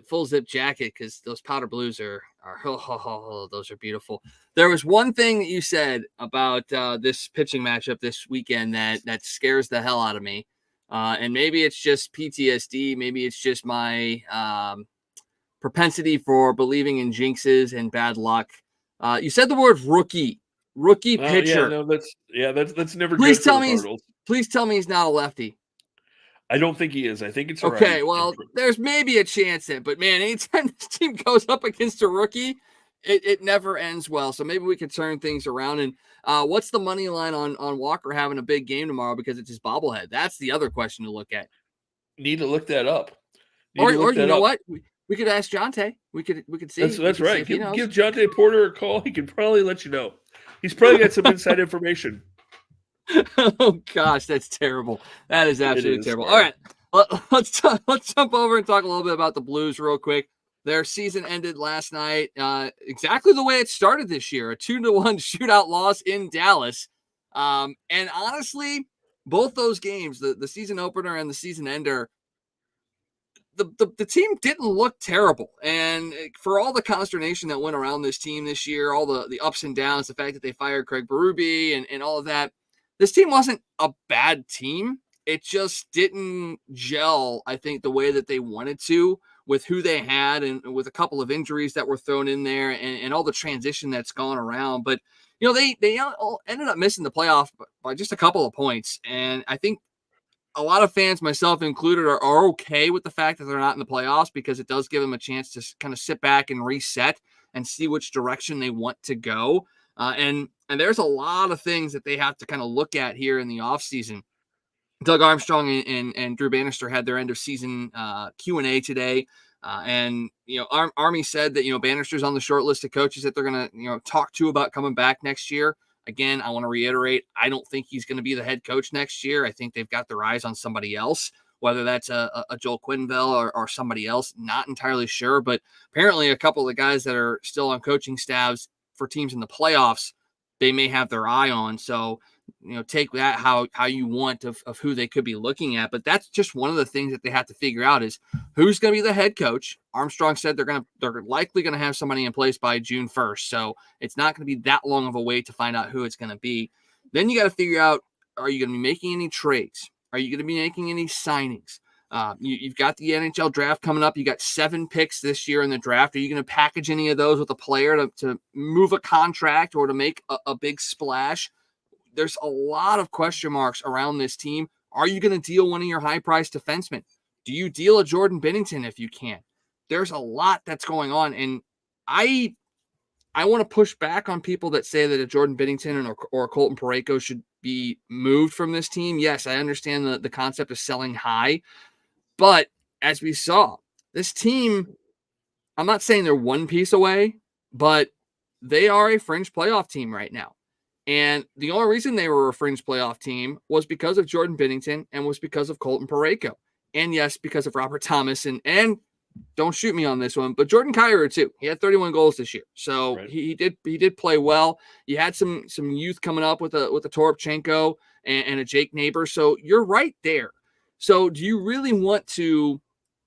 full zip jacket because those powder blues are those are beautiful. There was one thing that you said about this pitching matchup this weekend that scares the hell out of me. And maybe it's just PTSD. Maybe it's just my propensity for believing in jinxes and bad luck. You said the word rookie pitcher. Yeah, that's never Please good tell for the me. Cardinals. Please tell me he's not a lefty. I don't think he is. I think it's okay. Well, there's maybe a chance that, but man, anytime this team goes up against a rookie, it never ends well. So maybe we could turn things around. And what's the money line on Walker having a big game tomorrow because it's his bobblehead? That's the other question to look at. Need to look that up. Or you know what? We could ask Jonte. We could see. That's right. Give Jonte Porter a call. He can probably let you know. He's probably got some inside information. Oh gosh, that's terrible. That is absolutely terrible. All right, let's jump over and talk a little bit about the Blues real quick. Their season ended last night, exactly the way it started this year, a 2-1 shootout loss in Dallas. And honestly, both those games, the season opener and the season ender, the team didn't look terrible. And for all the consternation that went around this team this year, all the ups and downs, the fact that they fired Craig Berube and all of that, this team wasn't a bad team. It just didn't gel, I think, the way that they wanted to with who they had and with a couple of injuries that were thrown in there and all the transition that's gone around. But, they all ended up missing the playoff by just a couple of points. And I think a lot of fans, myself included, are okay with the fact that they're not in the playoffs because it does give them a chance to kind of sit back and reset and see which direction they want to go. And there's a lot of things that they have to kind of look at here in the offseason. Doug Armstrong and Drew Bannister had their end of season Q&A today. And Army said that, Bannister's on the short list of coaches that they're going to, talk to about coming back next year. Again, I want to reiterate, I don't think he's going to be the head coach next year. I think they've got their eyes on somebody else, whether that's a Joel Quenneville or somebody else. Not entirely sure, but apparently a couple of the guys that are still on coaching staffs for teams in the playoffs, they may have their eye on. So, take that how you want of who they could be looking at. But that's just one of the things that they have to figure out is who's going to be the head coach. Armstrong said they're likely going to have somebody in place by June 1st. So it's not going to be that long of a wait to find out who it's going to be. Then you got to figure out, are you going to be making any trades? Are you going to be making any signings? You've got the NHL draft coming up. You got 7 picks this year in the draft. Are you going to package any of those with a player to move a contract or to make a big splash? There's a lot of question marks around this team. Are you going to deal one of your high-priced defensemen? Do you deal a Jordan Binnington if you can? There's a lot that's going on, and I want to push back on people that say that a Jordan Binnington or a Colton Parayko should be moved from this team. Yes, I understand the concept of selling high, but as we saw, this team, I'm not saying they're one piece away, but they are a fringe playoff team right now. And the only reason they were a fringe playoff team was because of Jordan Binnington and was because of Colton Parayko. And yes, because of Robert Thomas and don't shoot me on this one, but Jordan Kyrou too. He had 31 goals this year. So Right. he did play well. You had some youth coming up with a Toropchenko and a Jake Neighbor. So you're right there. So do you really want to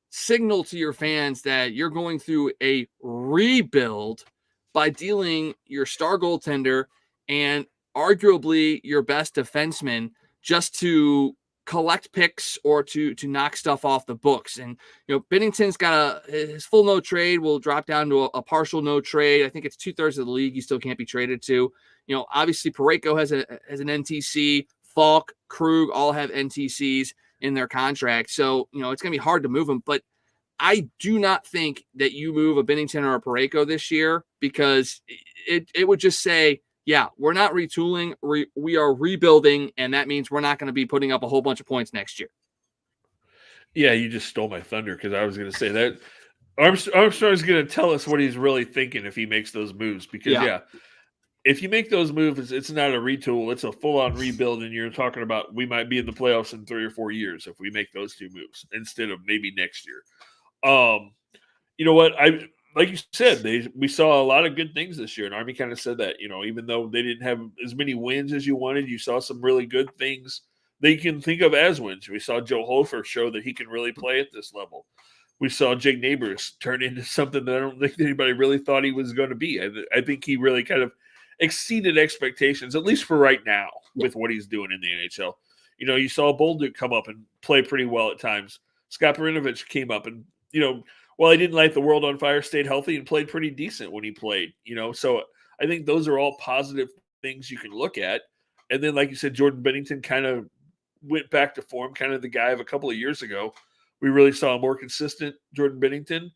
signal to your fans that you're going through a rebuild by dealing your star goaltender and arguably your best defenseman just to collect picks or to knock stuff off the books? And Binnington's got his full no trade will drop down to a partial no trade. I think it's 2/3 of the league he still can't be traded to. Obviously Parayko has an NTC. Falk, Krug all have NTCs in their contract. So, it's going to be hard to move them. But I do not think that you move a Binnington or a Parayko this year, because it would just say, yeah, we're not retooling. We are rebuilding, and that means we're not going to be putting up a whole bunch of points next year. Yeah, you just stole my thunder, because I was going to say that Armstrong's going to tell us what he's really thinking if he makes those moves. Because, if you make those moves, it's not a retool. It's a full-on rebuild, and you're talking about we might be in the playoffs in 3 or 4 years if we make those 2 moves instead of maybe next year. You know what? Like you said, we saw a lot of good things this year, and Army kind of said that, even though they didn't have as many wins as you wanted, you saw some really good things that you can think of as wins. We saw Joe Hofer show that he can really play at this level. We saw Jake Neighbors turn into something that I don't think anybody really thought he was going to be. I think he really kind of exceeded expectations, at least for right now, with what he's doing in the NHL. You saw Bolduc come up and play pretty well at times. Scott Marinovich came up and, while he didn't light the world on fire, stayed healthy and played pretty decent when he played, So I think those are all positive things you can look at. And then, like you said, Jordan Binnington kind of went back to form, kind of the guy of a couple of years ago. We really saw a more consistent Jordan Binnington.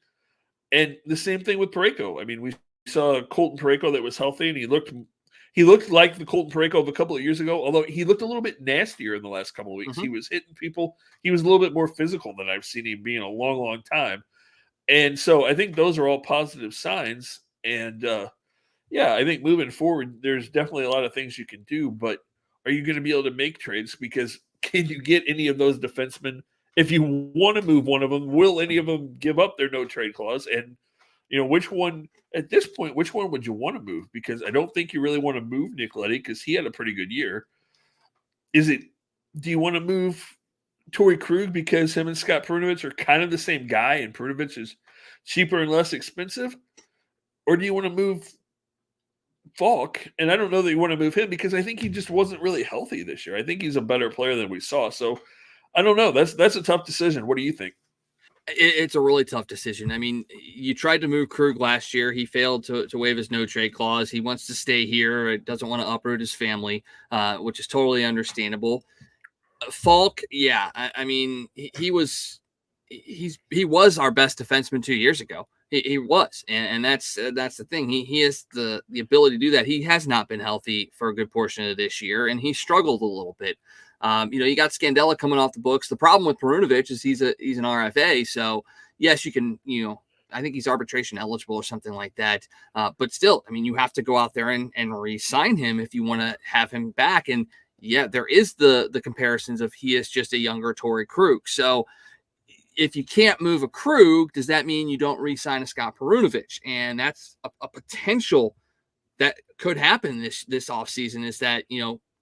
And the same thing with Parayko. I mean, we saw Colton Parayko that was healthy, and he looked like the Colton Parayko of a couple of years ago, although he looked a little bit nastier in the last couple of weeks. He was hitting people. He was a little bit more physical than I've seen him be in a long, long time. And so I think those are all positive signs. And, I think moving forward, there's definitely a lot of things you can do. But are you going to be able to make trades? Because can you get any of those defensemen? If you want to move one of them, will any of them give up their no-trade clause? And, which one – at this point, which one would you want to move? Because I don't think you really want to move Nick Leddy, because he had a pretty good year. Do you want to move Torrey Krug because him and Scott Perunovich are kind of the same guy and Perunovich is cheaper and less expensive? Or do you want to move Falk? And I don't know that you want to move him, because I think he just wasn't really healthy this year. I think he's a better player than we saw. So I don't know. That's a tough decision. What do you think? It's a really tough decision. I mean, you tried to move Krug last year. He failed to waive his no trade clause. He wants to stay here. It doesn't want to uproot his family, which is totally understandable. Falk, yeah. I mean, he was our best defenseman 2 years ago. He was, and that's the thing. He has the ability to do that. He has not been healthy for a good portion of this year, and he struggled a little bit. You got Scandella coming off the books. The problem with Perunovich is he's an RFA. So yes, you can, I think he's arbitration eligible or something like that. But still, I mean, you have to go out there and re-sign him if you want to have him back. And yeah, there is the comparisons of he is just a younger Torrey Krug. So if you can't move a Krug, does that mean you don't re-sign a Scott Perunovich? And that's a potential that could happen this offseason, is that,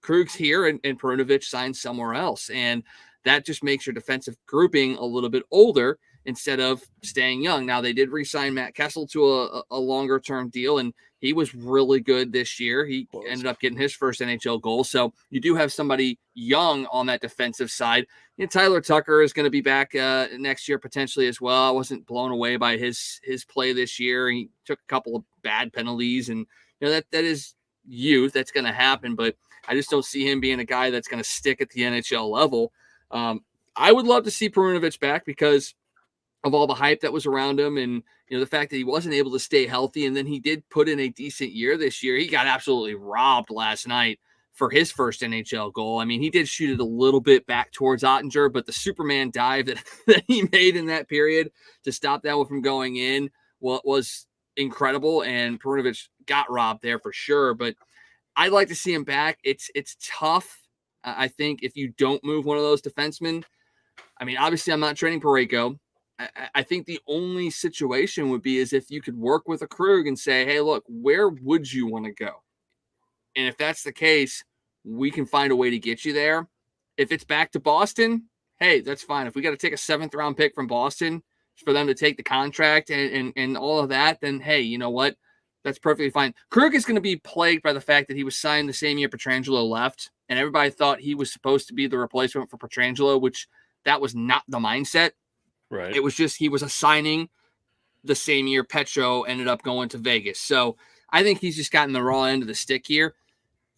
Krug's here and Perunovich signs somewhere else. And that just makes your defensive grouping a little bit older instead of staying young. Now, they did re-sign Matt Kessel to a longer-term deal, and he was really good this year. He ended up getting his first NHL goal. So you do have somebody young on that defensive side. And Tyler Tucker is going to be back next year potentially as well. I wasn't blown away by his play this year. He took a couple of bad penalties, and that is youth. That's going to happen, but I just don't see him being a guy that's going to stick at the NHL level. I would love to see Perunovic back because of all the hype that was around him, and the fact that he wasn't able to stay healthy, and then he did put in a decent year this year. He got absolutely robbed last night for his first NHL goal. I mean, he did shoot it a little bit back towards Ottinger, but the Superman dive that he made in that period to stop that one from going in was incredible, and Perunovic got robbed there for sure. But I'd like to see him back. It's tough, I think, if you don't move one of those defensemen. I mean, obviously, I'm not trading Parayko. I think the only situation would be is if you could work with a Krug and say, hey, look, where would you want to go? And if that's the case, we can find a way to get you there. If it's back to Boston, hey, that's fine. If we got to take a 7th-round pick from Boston for them to take the contract and all of that, then, hey, you know what? That's perfectly fine. Krug is going to be plagued by the fact that he was signed the same year Pietrangelo left, and everybody thought he was supposed to be the replacement for Pietrangelo, which that was not the mindset. Right. It was just he was assigning the same year Petro ended up going to Vegas. So I think he's just gotten the raw end of the stick here.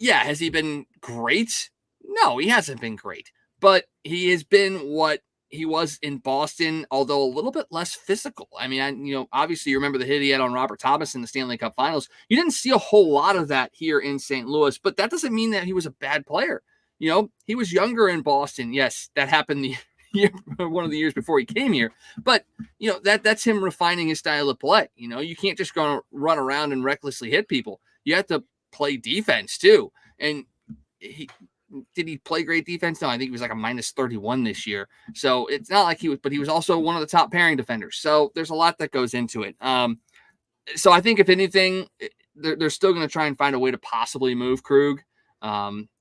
Yeah, has he been great? No, he hasn't been great. But he has been what he was in Boston, although a little bit less physical. I mean, obviously you remember the hit he had on Robert Thomas in the Stanley Cup Finals. You didn't see a whole lot of that here in St. Louis, but that doesn't mean that he was a bad player. He was younger in Boston. Yes, that happened one of the years before he came here, but that's him refining his style of play. You can't just go run around and recklessly hit people. You have to play defense too. And did he play great defense? No, I think he was like a -31 this year. So it's not like he was, but he was also one of the top pairing defenders. So there's a lot that goes into it. So I think if anything, they're still going to try and find a way to possibly move Krug.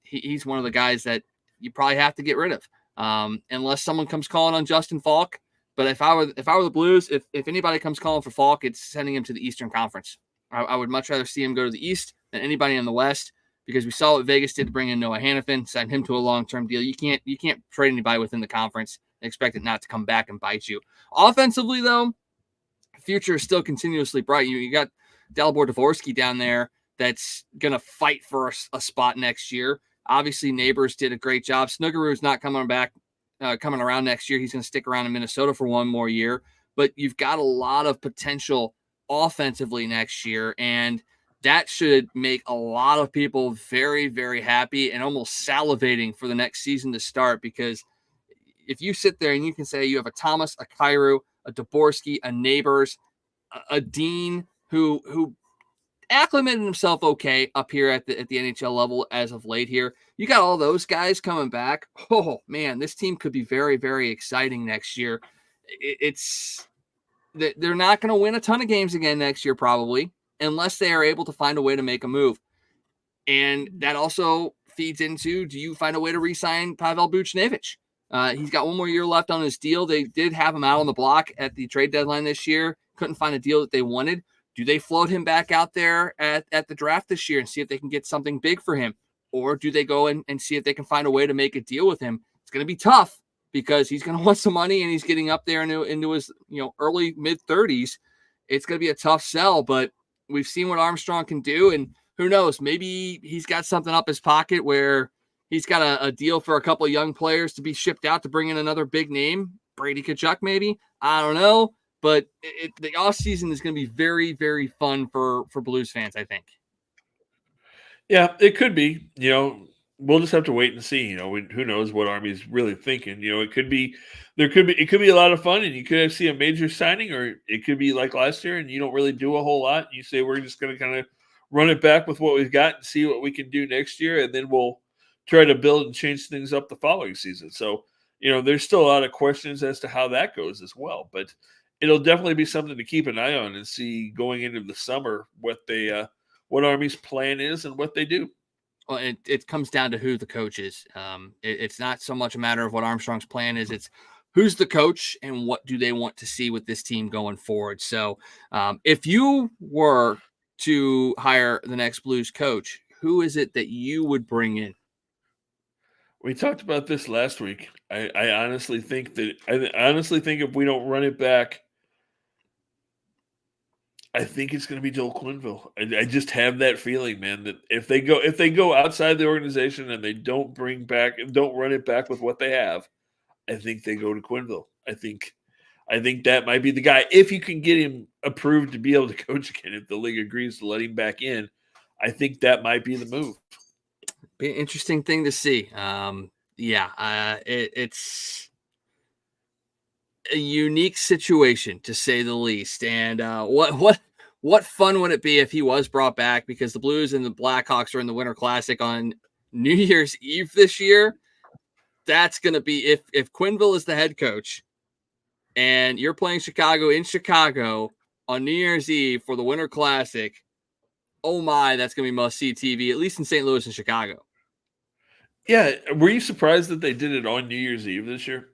He's one of the guys that you probably have to get rid of. Unless someone comes calling on Justin Falk. But if I were the Blues, if anybody comes calling for Falk, it's sending him to the Eastern Conference. I would much rather see him go to the East than anybody in the West, because we saw what Vegas did to bring in Noah Hannafin, sign him to a long-term deal. You can't trade anybody within the conference and expect it not to come back and bite you. Offensively, though, future is still continuously bright. You got Dalibor Dvorsky down there that's going to fight for a spot next year. Obviously, Neighbors did a great job. Snuggerud's not coming around next year. He's going to stick around in Minnesota for one more year. But you've got a lot of potential offensively next year, and that should make a lot of people very, very happy and almost salivating for the next season to start. Because if you sit there and you can say you have a Thomas, a Kyrou, a Dvorsky, a Neighbors, a Dean who acclimated himself okay up here at the NHL level as of late here. You got all those guys coming back. Oh man, this team could be very, very exciting next year. They're not going to win a ton of games again next year, probably, unless they are able to find a way to make a move. And that also feeds into, do you find a way to re-sign Pavel Buchnevich? He's got one more year left on his deal. They did have him out on the block at the trade deadline this year. Couldn't find a deal that they wanted. Do they float him back out there at the draft this year and see if they can get something big for him? Or do they go and see if they can find a way to make a deal with him? It's going to be tough because he's going to want some money and he's getting up there into his early mid-30s. It's going to be a tough sell, but we've seen what Armstrong can do, and who knows, maybe he's got something up his pocket where he's got a deal for a couple of young players to be shipped out to bring in another big name, Brady Tkachuk maybe. I don't know. But the offseason is going to be very, very fun for Blues fans, I think. Yeah, it could be. We'll just have to wait and see. Who knows what Army's really thinking. It could be a lot of fun, and you could see a major signing, or it could be like last year, and you don't really do a whole lot. You say we're just going to kind of run it back with what we've got and see what we can do next year, and then we'll try to build and change things up the following season. So, there's still a lot of questions as to how that goes as well, but it'll definitely be something to keep an eye on and see going into the summer what Army's plan is and what they do. Well, it comes down to who the coach is. It's not so much a matter of what Armstrong's plan is. It's who's the coach and what do they want to see with this team going forward. So if you were to hire the next Blues coach, who is it that you would bring in? We talked about this last week. I honestly think if we don't run it back, I think it's going to be Joel Quenneville. I just have that feeling, man, that if they go outside the organization and they don't run it back with what they have, I think they go to Quenneville. I think that might be the guy. If you can get him approved to be able to coach again, if the league agrees to let him back in, I think that might be the move. Be an interesting thing to see. It's a unique situation, to say the least. And what fun would it be if he was brought back, because the Blues and the Blackhawks are in the Winter Classic on New Year's Eve this year. That's going to be, if Quenneville is the head coach and you're playing Chicago in Chicago on New Year's Eve for the Winter Classic, oh my, that's going to be must-see TV, at least in St. Louis and Chicago. Yeah. Were you surprised that they did it on New Year's Eve this year?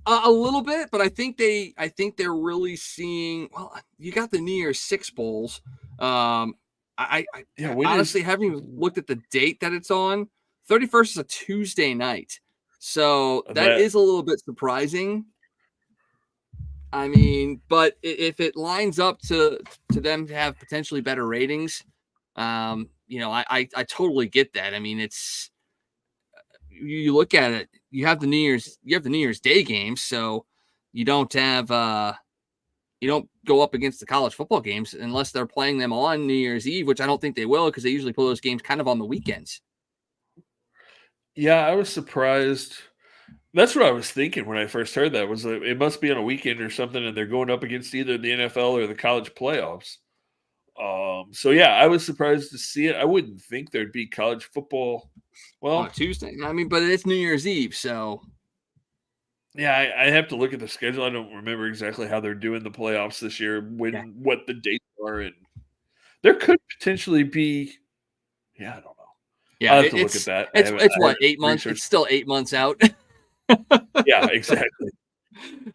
A little bit, but I think they're really seeing. Well, you got the New Year's Six bowls. I honestly haven't even looked at the date that it's on. 31st is a Tuesday night, so that is a little bit surprising. I mean, but if it lines up to them to have potentially better ratings, I totally get that. I mean, it's, you look at it, you have the New Year's Day games, so you don't have you don't go up against the college football games unless they're playing them on New Year's Eve, which I don't think they will, because they usually play those games kind of on the weekends. Yeah, I was surprised. That's what I was thinking when I first heard that, was that it must be on a weekend or something, and they're going up against either the NFL or the college playoffs. So yeah, I was surprised to see it. I wouldn't think there'd be college football. Well, on Tuesday. I mean, but it's New Year's Eve, so yeah, I have to look at the schedule. I don't remember exactly how they're doing the playoffs this year, what the dates are, and there could potentially be. Yeah, I don't know. Yeah, I'll have to look at that. It's what, 8 months? It's still 8 months out. Yeah, exactly.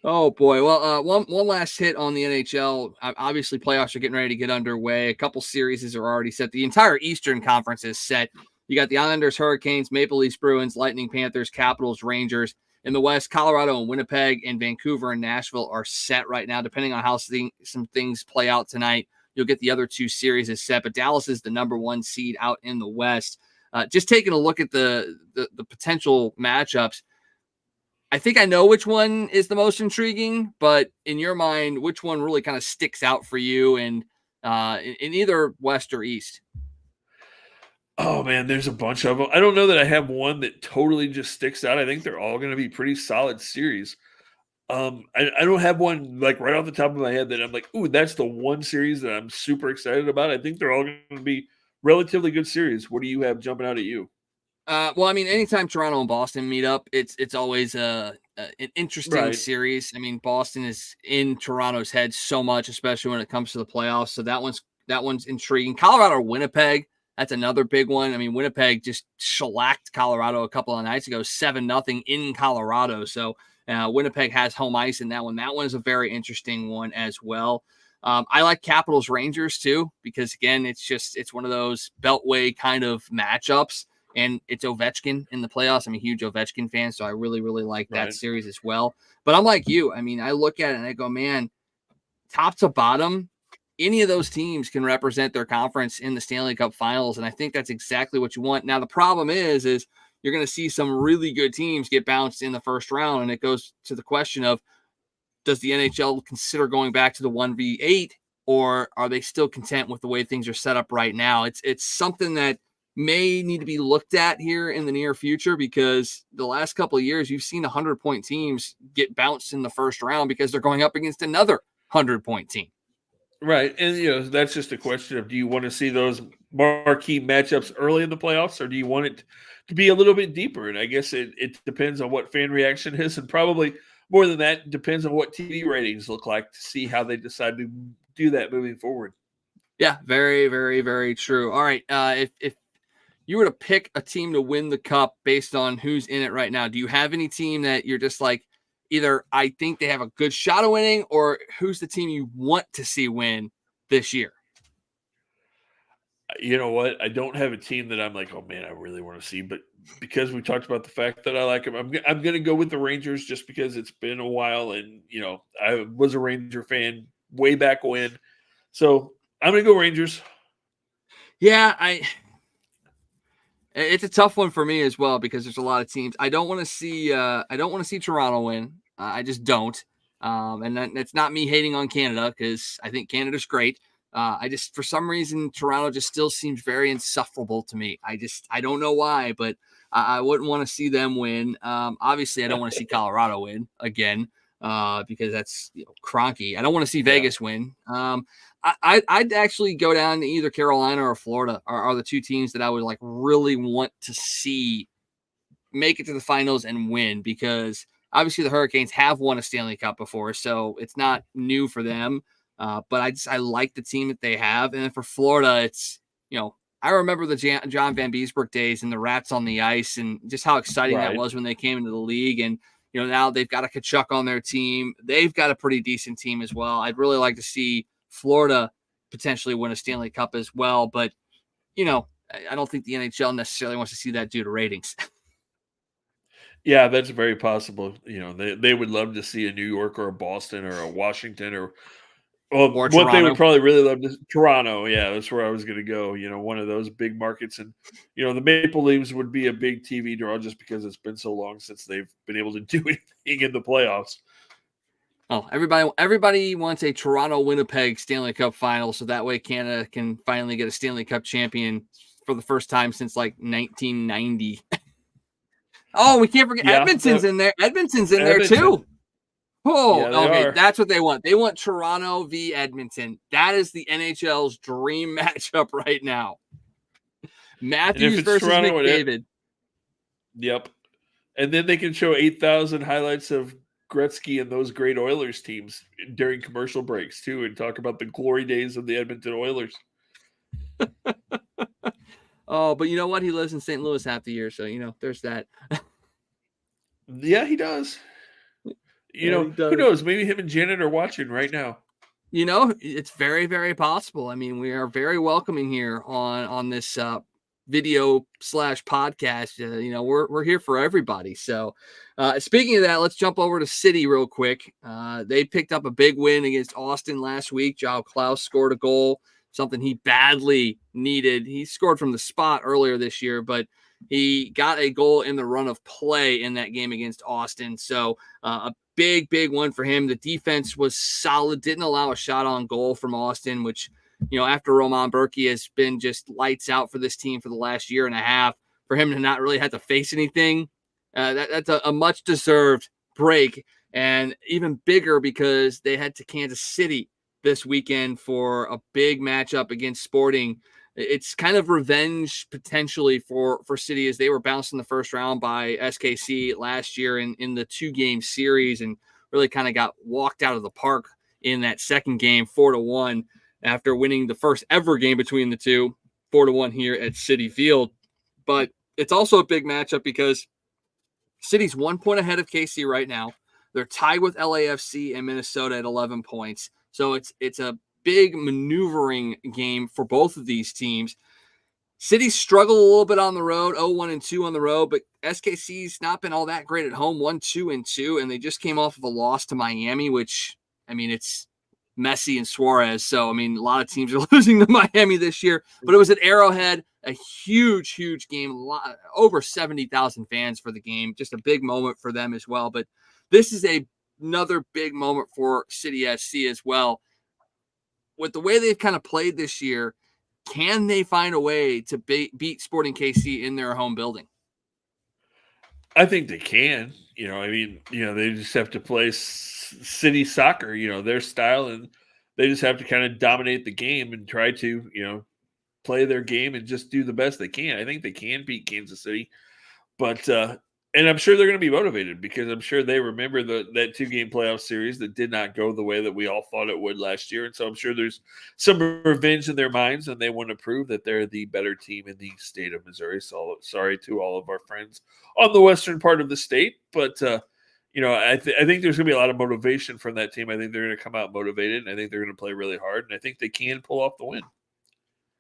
Oh boy. Well, one last hit on the NHL. Obviously, playoffs are getting ready to get underway. A couple series are already set. The entire Eastern Conference is set. You got the Islanders, Hurricanes, Maple Leafs, Bruins, Lightning, Panthers, Capitals, Rangers. In the West, Colorado and Winnipeg, and Vancouver and Nashville are set right now. Depending on how some things play out tonight, you'll get the other two series is set. But Dallas is the number 1 seed out in the West. Just taking a look at the potential matchups, I think I know which one is the most intriguing, but in your mind, which one really kind of sticks out for you, and in either West or East? Oh man, there's a bunch of them. I don't know that I have one that totally just sticks out. I think they're all going to be pretty solid series. I don't have one like right off the top of my head that I'm like, ooh, that's the one series that I'm super excited about. I think they're all going to be relatively good series. What do you have jumping out at you? Well, I mean, anytime Toronto and Boston meet up, it's always an interesting series. I mean, Boston is in Toronto's head so much, especially when it comes to the playoffs. So that one's intriguing. Colorado or Winnipeg, that's another big one. I mean, Winnipeg just shellacked Colorado a couple of nights ago, 7-0 in Colorado. So Winnipeg has home ice in that one. That one is a very interesting one as well. I like Capitals Rangers too, because again, it's one of those beltway kind of matchups. And it's Ovechkin in the playoffs. I'm a huge Ovechkin fan, so I really, really like that series as well. But I'm like you. I mean, I look at it and I go, man, top to bottom, any of those teams can represent their conference in the Stanley Cup Finals, and I think that's exactly what you want. Now, the problem is you're going to see some really good teams get bounced in the first round, and it goes to the question of, does the NHL consider going back to the 1v8, or are they still content with the way things are set up right now? It's something that may need to be looked at here in the near future, because the last couple of years you've seen 100-point teams get bounced in the first round because they're going up against another 100-point team. Right. And, that's just a question of, do you want to see those marquee matchups early in the playoffs, or do you want it to be a little bit deeper? And I guess it depends on what fan reaction is. And probably more than that, it depends on what TV ratings look like to see how they decide to do that moving forward. Yeah, very, very, very true. All right. If you were to pick a team to win the cup based on who's in it right now, do you have any team that you're just like, either I think they have a good shot of winning, or who's the team you want to see win this year? You know what? I don't have a team that I'm like, oh man, I really want to see. But because we talked about the fact that I like them, I'm going to go with the Rangers, just because it's been a while, and I was a Ranger fan way back when. So I'm going to go Rangers. Yeah, It's a tough one for me as well because there's a lot of teams. I don't want to see. I don't want to see Toronto win. I just don't. And that's not me hating on Canada because I think Canada's great. I just, for some reason, Toronto just still seems very insufferable to me. I don't know why, but I wouldn't want to see them win. Obviously, I don't want to see Colorado win again because that's Kroenke. I don't want to see Vegas win. I'd actually go down to either Carolina or Florida are the two teams that I would like really want to see make it to the finals and win because obviously the Hurricanes have won a Stanley Cup before, so it's not new for them. But I like the team that they have. And then for Florida, it's, I remember the John Van Beesbrook days and the Rats on the ice and just how exciting that was when they came into the league. And, now they've got a Tkachuk on their team. They've got a pretty decent team as well. I'd really like to see Florida potentially win a Stanley Cup as well. But, I don't think the NHL necessarily wants to see that due to ratings. Yeah, that's very possible. They would love to see a New York or a Boston or a Washington or what Toronto. they would probably really love to Toronto. Yeah, that's where I was going to go. One of those big markets, and the Maple Leafs would be a big TV draw just because it's been so long since they've been able to do anything in the playoffs. Oh, everybody wants a Toronto-Winnipeg Stanley Cup final, so that way Canada can finally get a Stanley Cup champion for the first time since like 1990. Oh, we can't forget Edmonton's in there. Edmonton's in there too. Oh, okay. That's what they want. They want Toronto v. Edmonton. That is the NHL's dream matchup right now. Matthews versus Toronto McDavid. Yep. And then they can show 8,000 highlights of Gretzky and those great Oilers teams during commercial breaks too, and talk about the glory days of the Edmonton Oilers. Oh, but you know what? He lives in St. Louis half the year, so there's that. Yeah, he does. Who knows? Maybe him and Janet are watching right now. It's very, very possible. I mean, we are very welcoming here on this video / podcast. We're here for everybody. So speaking of that, let's jump over to City real quick. They picked up a big win against Austin last week. Joao Klaus scored a goal, something he badly needed. He scored from the spot earlier this year, but he got a goal in the run of play in that game against Austin. So a big one for him. The defense was solid, didn't allow a shot on goal from Austin, which, after Roman Burke has been just lights out for this team for the last year and a half, for him to not really have to face anything, that's a much deserved break, and even bigger because they head to Kansas City this weekend for a big matchup against Sporting. It's kind of revenge potentially for City as they were bounced in the first round by SKC last year in the 2-game series and really kind of got walked out of the park in that second game 4-1 after winning the first ever game between the two 4-1 here at Citi Field. But it's also a big matchup because City's 1 point ahead of KC right now. They're tied with LAFC and Minnesota at 11 points. So it's a big maneuvering game for both of these teams. City struggled a little bit on the road, 0-1-2 on the road, but SKC's not been all that great at home, 1-2-2, and they just came off of a loss to Miami, which, it's Messi and Suarez, so, a lot of teams are losing to Miami this year, but it was at Arrowhead, a huge game, over 70,000 fans for the game, just a big moment for them as well, but this is another big moment for City SC as well. With the way they've kind of played this year, can they find a way to beat Sporting KC in their home building? I think they can. They just have to play City soccer, their style, and they just have to kind of dominate the game and try to, play their game and just do the best they can. I think they can beat Kansas City, but and I'm sure they're going to be motivated because I'm sure they remember that 2-game playoff series that did not go the way that we all thought it would last year. And so I'm sure there's some revenge in their minds and they want to prove that they're the better team in the state of Missouri. So sorry to all of our friends on the western part of the state. But, I think there's going to be a lot of motivation from that team. I think they're going to come out motivated, and I think they're going to play really hard. And I think they can pull off the win.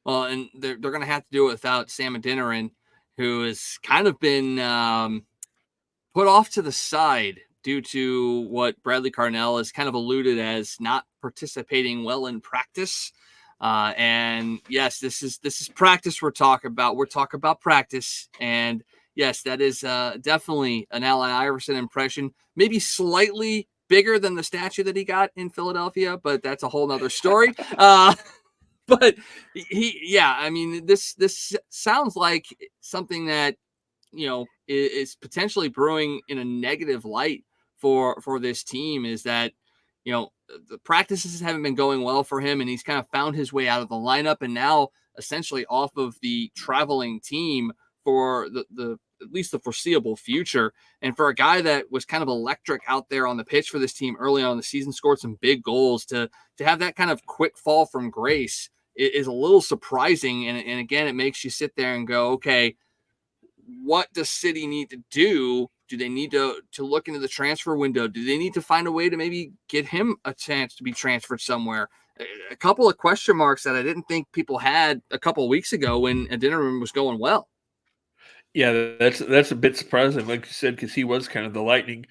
Well, and they're going to have to do it without Sam Adeniran, who has kind of been put off to the side due to what Bradley Carnell has kind of alluded as not participating well in practice. And yes, this is practice we're talking about. We're talking about practice. And yes, that is definitely an Allen Iverson impression. Maybe slightly bigger than the statue that he got in Philadelphia, but that's a whole nother story. But I mean, this sounds like something that, is potentially brewing in a negative light for this team, is that, the practices haven't been going well for him, and he's kind of found his way out of the lineup, and now essentially off of the traveling team for the at least the foreseeable future. And for a guy that was kind of electric out there on the pitch for this team early on in the season, scored some big goals, to have that kind of quick fall from grace is a little surprising. And again, it makes you sit there and go, okay, what does City need to do? Do they need to look into the transfer window? Do they need to find a way to maybe get him a chance to be transferred somewhere? A couple of question marks that I didn't think people had a couple of weeks ago when Adeniran was going well. Yeah, that's a bit surprising, like you said, because he was kind of the lightning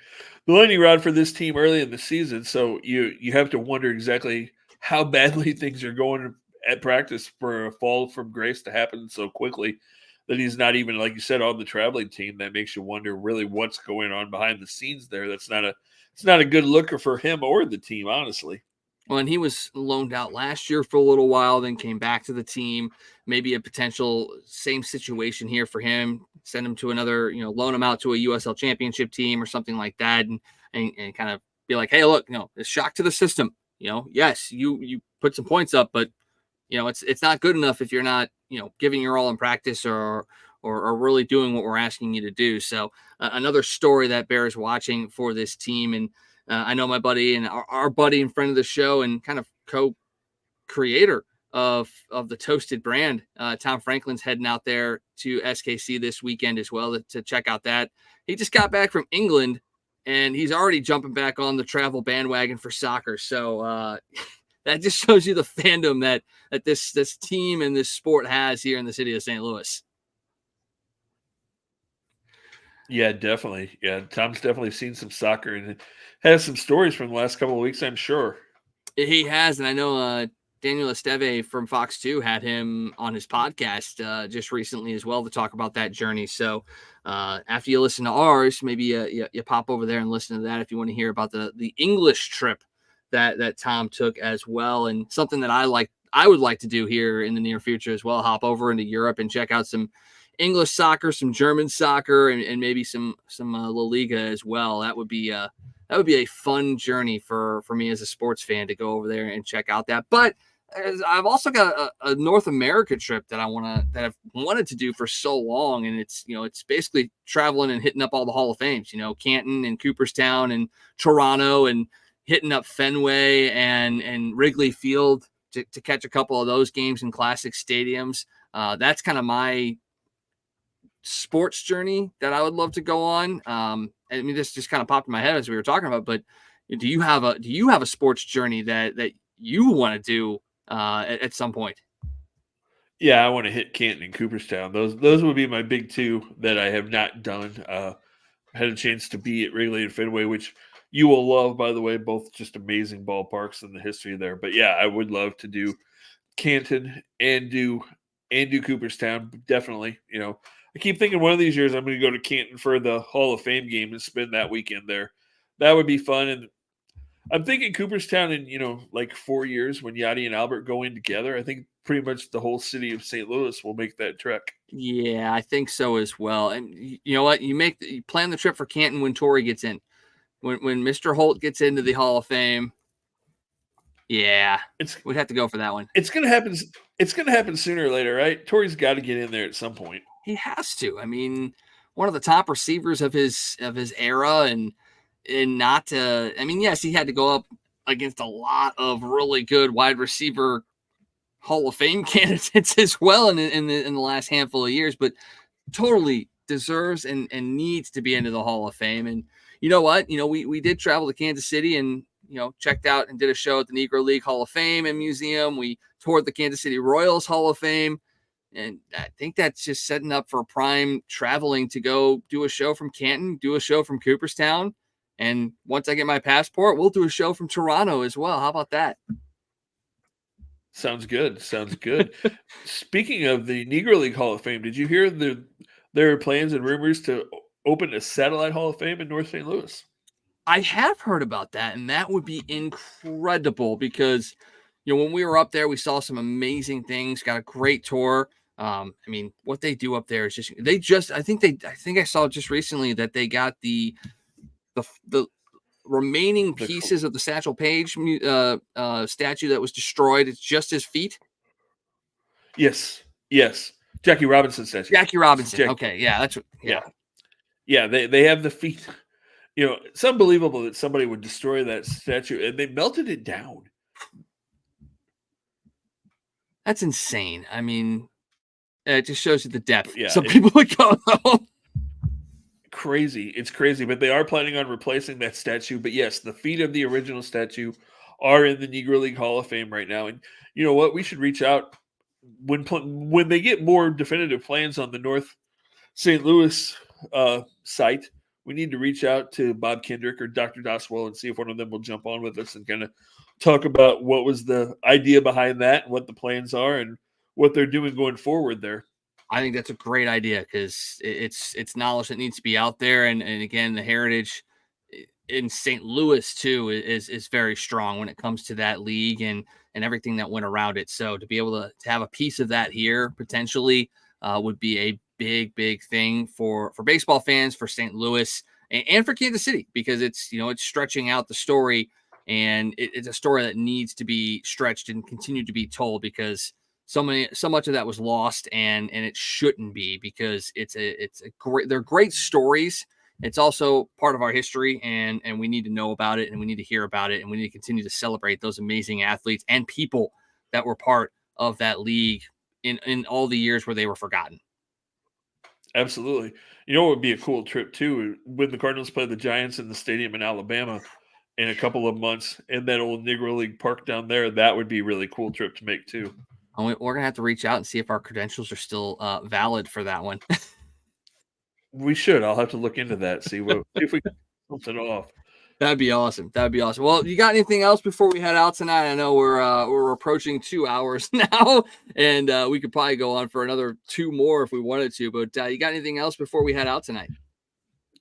rod for this team early in the season. So you have to wonder exactly how badly things are going at practice for a fall from grace to happen so quickly that he's not even, like you said, on the traveling team. That makes you wonder really what's going on behind the scenes there. It's not a good looker for him or the team, honestly. Well, and he was loaned out last year for a little while, then came back to the team. Maybe a potential same situation here for him. Send him to another, loan him out to a USL championship team or something like that, and kind of be like, hey, look, it's shock to the system. Yes, you put some points up, but it's not good enough if you're not, giving your all in practice or really doing what we're asking you to do. So another story that bears watching for this team. And I know my buddy and our buddy and friend of the show and kind of co-creator of the Toasted brand, Tom Franklin's heading out there to SKC this weekend as well to check out that. He just got back from England, and he's already jumping back on the travel bandwagon for soccer. So that just shows you the fandom that this team and this sport has here in the city of St. Louis. Yeah, definitely. Yeah, Tom's definitely seen some soccer and has some stories from the last couple of weeks, I'm sure. He has, and I know Daniel Esteve from Fox 2 had him on his podcast just recently as well to talk about that journey. So after you listen to ours, maybe you pop over there and listen to that if you want to hear about the English trip that Tom took as well, and something that I would like to do here in the near future as well. Hop over into Europe and check out some English soccer, some German soccer, and maybe some La Liga as well. That would be a fun journey for me as a sports fan to go over there and check out that. But I've also got a North America trip that I've wanted to do for so long, and it's basically traveling and hitting up all the Hall of Fames. Canton and Cooperstown and Toronto, and hitting up Fenway and Wrigley Field to catch a couple of those games in classic stadiums. That's kind of my sports journey that I would love to go on. I mean, this just kind of popped in my head as we were talking about, but do you have a sports journey that you want to do at some point? Yeah, I want to hit Canton and Cooperstown. Those would be my big two that I have not done. Had a chance to be at Wrigley and Fenway, which you will love, by the way, both just amazing ballparks in the history there. But yeah, I would love to do Canton and do Cooperstown. Definitely. I keep thinking one of these years I'm going to go to Canton for the Hall of Fame game and spend that weekend there. That would be fun. And I'm thinking Cooperstown in, like 4 years when Yachty and Albert go in together. I think pretty much the whole city of St. Louis will make that trek. Yeah, I think so as well. And you know what? You plan the trip for Canton when Torrey gets in. When Mr. Holt gets into the Hall of Fame, yeah, we'd have to go for that one. It's gonna happen. It's gonna happen sooner or later, right? Torrey's got to get in there at some point. He has to. I mean, one of the top receivers of his era, and not to. I mean, yes, he had to go up against a lot of really good wide receiver Hall of Fame candidates as well in the last handful of years, but totally deserves and needs to be into the Hall of Fame. And you know what? We did travel to Kansas City and, checked out and did a show at the Negro League Hall of Fame and Museum. We toured the Kansas City Royals Hall of Fame. And I think that's just setting up for prime traveling to go do a show from Canton, do a show from Cooperstown. And once I get my passport, we'll do a show from Toronto as well. How about that? Sounds good. Sounds good. Speaking of the Negro League Hall of Fame, did you hear there are plans and rumors to open a satellite Hall of Fame in North St. Louis? I have heard about that, and that would be incredible because, when we were up there, we saw some amazing things, got a great tour. I mean, what they do up there is I think I saw just recently that they got the remaining pieces of the Satchel Paige statue that was destroyed. It's just his feet. Yes. Yes. Jackie Robinson statue. Jackie Robinson. Okay. Yeah. That's what, yeah. Yeah. They have the feet. It's unbelievable that somebody would destroy that statue, and they melted it down. That's insane. I mean, it just shows you the depth. Yeah, Some people would go, crazy. It's crazy, but they are planning on replacing that statue. But yes, the feet of the original statue are in the Negro League Hall of Fame right now. And you know what? We should reach out when they get more definitive plans on the North St. Louis site. We need to reach out to Bob Kendrick or Dr. Doswell and see if one of them will jump on with us and kind of talk about what was the idea behind that and what the plans are and what they're doing going forward there. I think that's a great idea because it's knowledge that needs to be out there. And again, the heritage in St. Louis too is very strong when it comes to that league and everything that went around it. So to be able to have a piece of that here potentially would be a big thing for baseball fans, for St. Louis and for Kansas City, because it's stretching out the story, and it's a story that needs to be stretched and continue to be told because so much of that was lost, and it shouldn't be, because they're great stories. It's also part of our history, and we need to know about it, and we need to hear about it, and we need to continue to celebrate those amazing athletes and people that were part of that league in all the years where they were forgotten. Absolutely. It would be a cool trip too, when the Cardinals play the Giants in the stadium in Alabama in a couple of months, in that old Negro League park down there. That would be a really cool trip to make too. We're going to have to reach out and see if our credentials are still valid for that one. We should. I'll have to look into that, see if we can get something off. That'd be awesome. Well, you got anything else before we head out tonight? I know we're approaching 2 hours now, and we could probably go on for another 2 more if we wanted to. But you got anything else before we head out tonight?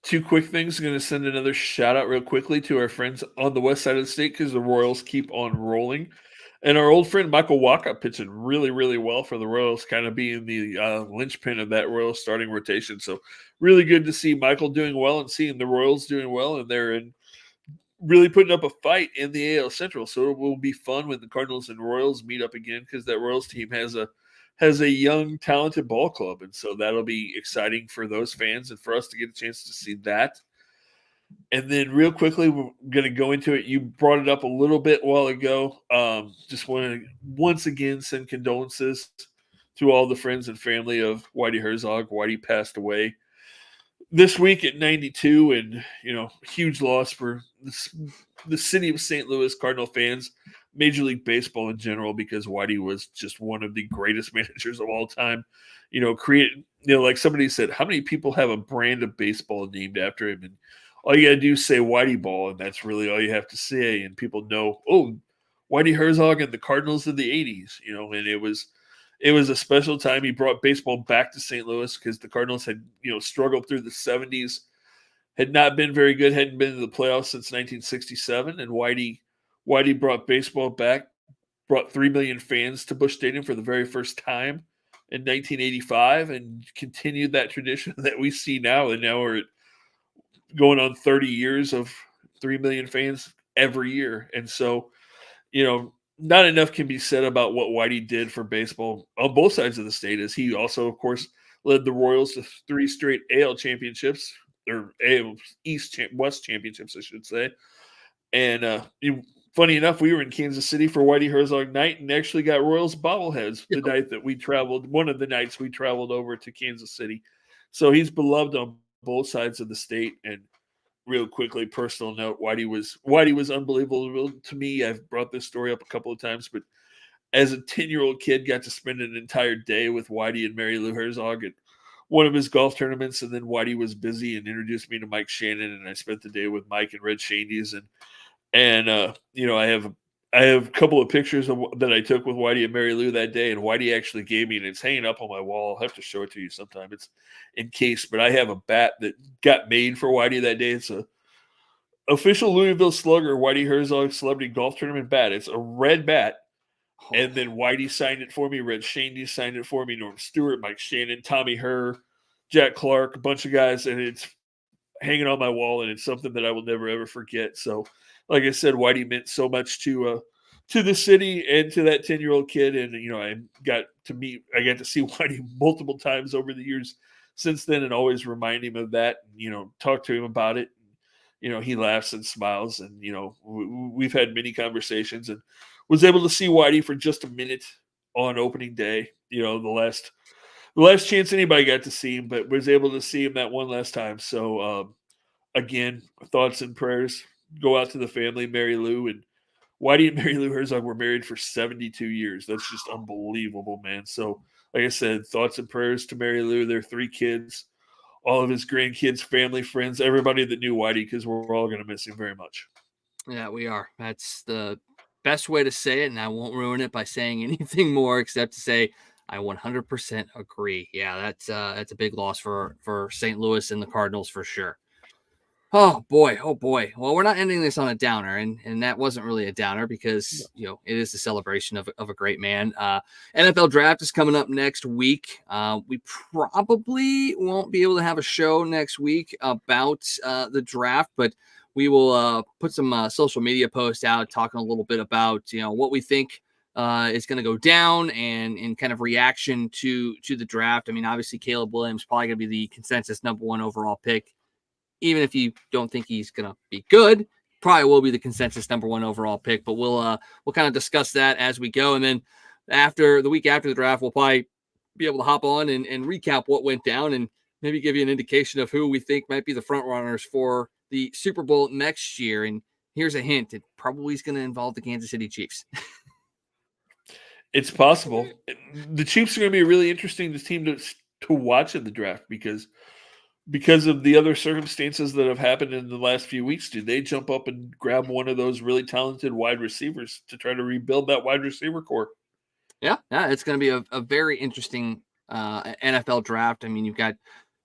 2 quick things. I'm going to send another shout out real quickly to our friends on the west side of the state, because the Royals keep on rolling. And our old friend Michael Wacha pitching really, really well for the Royals, kind of being the linchpin of that Royals starting rotation. So really good to see Michael doing well and seeing the Royals doing well, and they're really putting up a fight in the AL Central. So it will be fun when the Cardinals and Royals meet up again, because that Royals team has a young, talented ball club. And so that'll be exciting for those fans and for us to get a chance to see that. And then real quickly, we're going to go into it. You brought it up a little bit a while ago. Just want to once again send condolences to all the friends and family of Whitey Herzog. Whitey passed away this week at 92, and huge loss for the city of St. Louis, Cardinal fans, Major League Baseball in general, because Whitey was just one of the greatest managers of all time. Like somebody said, how many people have a brand of baseball named after him? And all you got to do is say Whitey Ball, and that's really all you have to say, and people know, oh, Whitey Herzog and the Cardinals of the 80s, and it was a special time. He brought baseball back to St. Louis, because the Cardinals had, struggled through the 70s, had not been very good, hadn't been in the playoffs since 1967, and Whitey brought baseball back, brought 3 million fans to Busch Stadium for the very first time in 1985, and continued that tradition that we see now. And now we're going on 30 years of 3 million fans every year. And so, not enough can be said about what Whitey did for baseball on both sides of the state, as he also, of course, led the Royals to 3 straight AL championships, or AL West championships, I should say. And funny enough, we were in Kansas City for Whitey Herzog night and actually got Royals bobbleheads the night that we traveled, one of the nights we traveled over to Kansas City. So he's beloved on both sides of the state. And real quickly, personal note, Whitey was unbelievable to me. I've brought this story up a couple of times, but as a 10-year-old kid, got to spend an entire day with Whitey and Mary Lou Herzog at one of his golf tournaments. And then Whitey was busy and introduced me to Mike Shannon, and I spent the day with Mike and Red Shandy's. And I I have a couple of pictures that I took with Whitey and Mary Lou that day, and Whitey actually gave me, and it's hanging up on my wall. I'll have to show it to you sometime. It's encased, but I have a bat that got made for Whitey that day. It's a official Louisville Slugger Whitey Herzog Celebrity Golf Tournament bat. It's a red bat, and then Whitey signed it for me. Red Shandy signed it for me. Norm Stewart, Mike Shannon, Tommy Herr, Jack Clark, a bunch of guys, and it's hanging on my wall, and it's something that I will never ever forget. So, like I said, Whitey meant so much to the city and to that 10-year-old kid. And I got to see Whitey multiple times over the years since then, and always remind him of that. And, talk to him about it. He laughs and smiles, and we've had many conversations, and was able to see Whitey for just a minute on opening day. The last chance anybody got to see him, but was able to see him that one last time. So, again, thoughts and prayers go out to the family, Mary Lou. And Whitey and Mary Lou Herzog were married for 72 years. That's just unbelievable, man. So, like I said, thoughts and prayers to Mary Lou, their 3 kids, all of his grandkids, family, friends, everybody that knew Whitey, because we're all going to miss him very much. Yeah, we are. That's the best way to say it, and I won't ruin it by saying anything more except to say I 100% agree. Yeah, that's a big loss for St. Louis and the Cardinals for sure. Oh boy. Well, we're not ending this on a downer, and that wasn't really a downer because it is the celebration of a great man. NFL draft is coming up next week. We probably won't be able to have a show next week about the draft, but we will put some social media posts out talking a little bit about what we think is going to go down and kind of reaction to the draft. I mean, obviously Caleb Williams probably going to be the consensus #1 overall pick. Even if you don't think he's going to be good, probably will be the consensus #1 overall pick, but we'll kind of discuss that as we go. And then after the week after the draft, we'll probably be able to hop on and recap what went down and maybe give you an indication of who we think might be the front runners for the Super Bowl next year. And here's a hint. It probably is going to involve the Kansas City Chiefs. It's possible. The Chiefs are going to be a really interesting team to watch in the draft because of the other circumstances that have happened in the last few weeks. Do they jump up and grab one of those really talented wide receivers to try to rebuild that wide receiver core? Yeah, it's going to be a very interesting NFL draft. I mean, you've got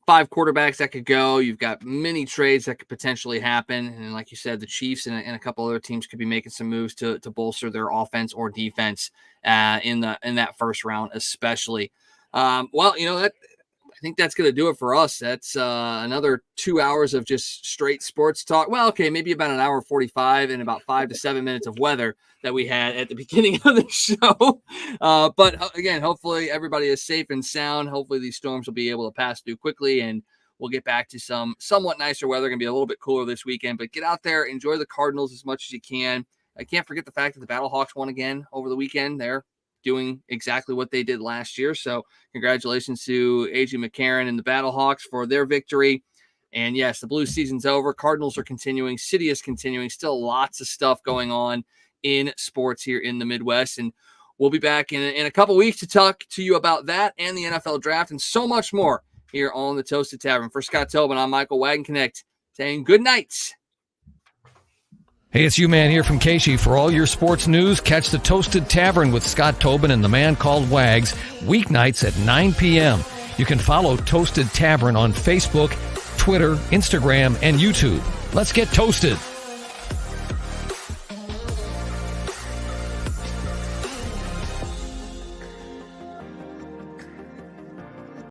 5 quarterbacks that could go. You've got many trades that could potentially happen. And like you said, the Chiefs and a couple other teams could be making some moves to bolster their offense or defense in that first round, especially. I think that's going to do it for us. That's another 2 hours of just straight sports talk. Well, okay, maybe about an hour 45 and about 5 to 7 minutes of weather that we had at the beginning of the show. But again, hopefully everybody is safe and sound. Hopefully these storms will be able to pass through quickly, and we'll get back to some somewhat nicer weather. Going to be a little bit cooler this weekend, but get out there, enjoy the Cardinals as much as you can. I can't forget the fact that the Battlehawks won again over the weekend. They're doing exactly what they did last year. So congratulations to A.J. McCarron and the Battlehawks for their victory. And yes, the Blues season's over. Cardinals are continuing. City is continuing. Still lots of stuff going on in sports here in the Midwest. And we'll be back in a couple weeks to talk to you about that and the NFL draft and so much more here on the Toasted Tavern. For Scott Tobin, I'm Michael Wagenknecht saying good night. Hey, it's U-Man here from Casey. For all your sports news, catch the Toasted Tavern with Scott Tobin and the man called Wags, weeknights at 9 p.m. You can follow Toasted Tavern on Facebook, Twitter, Instagram, and YouTube. Let's get toasted.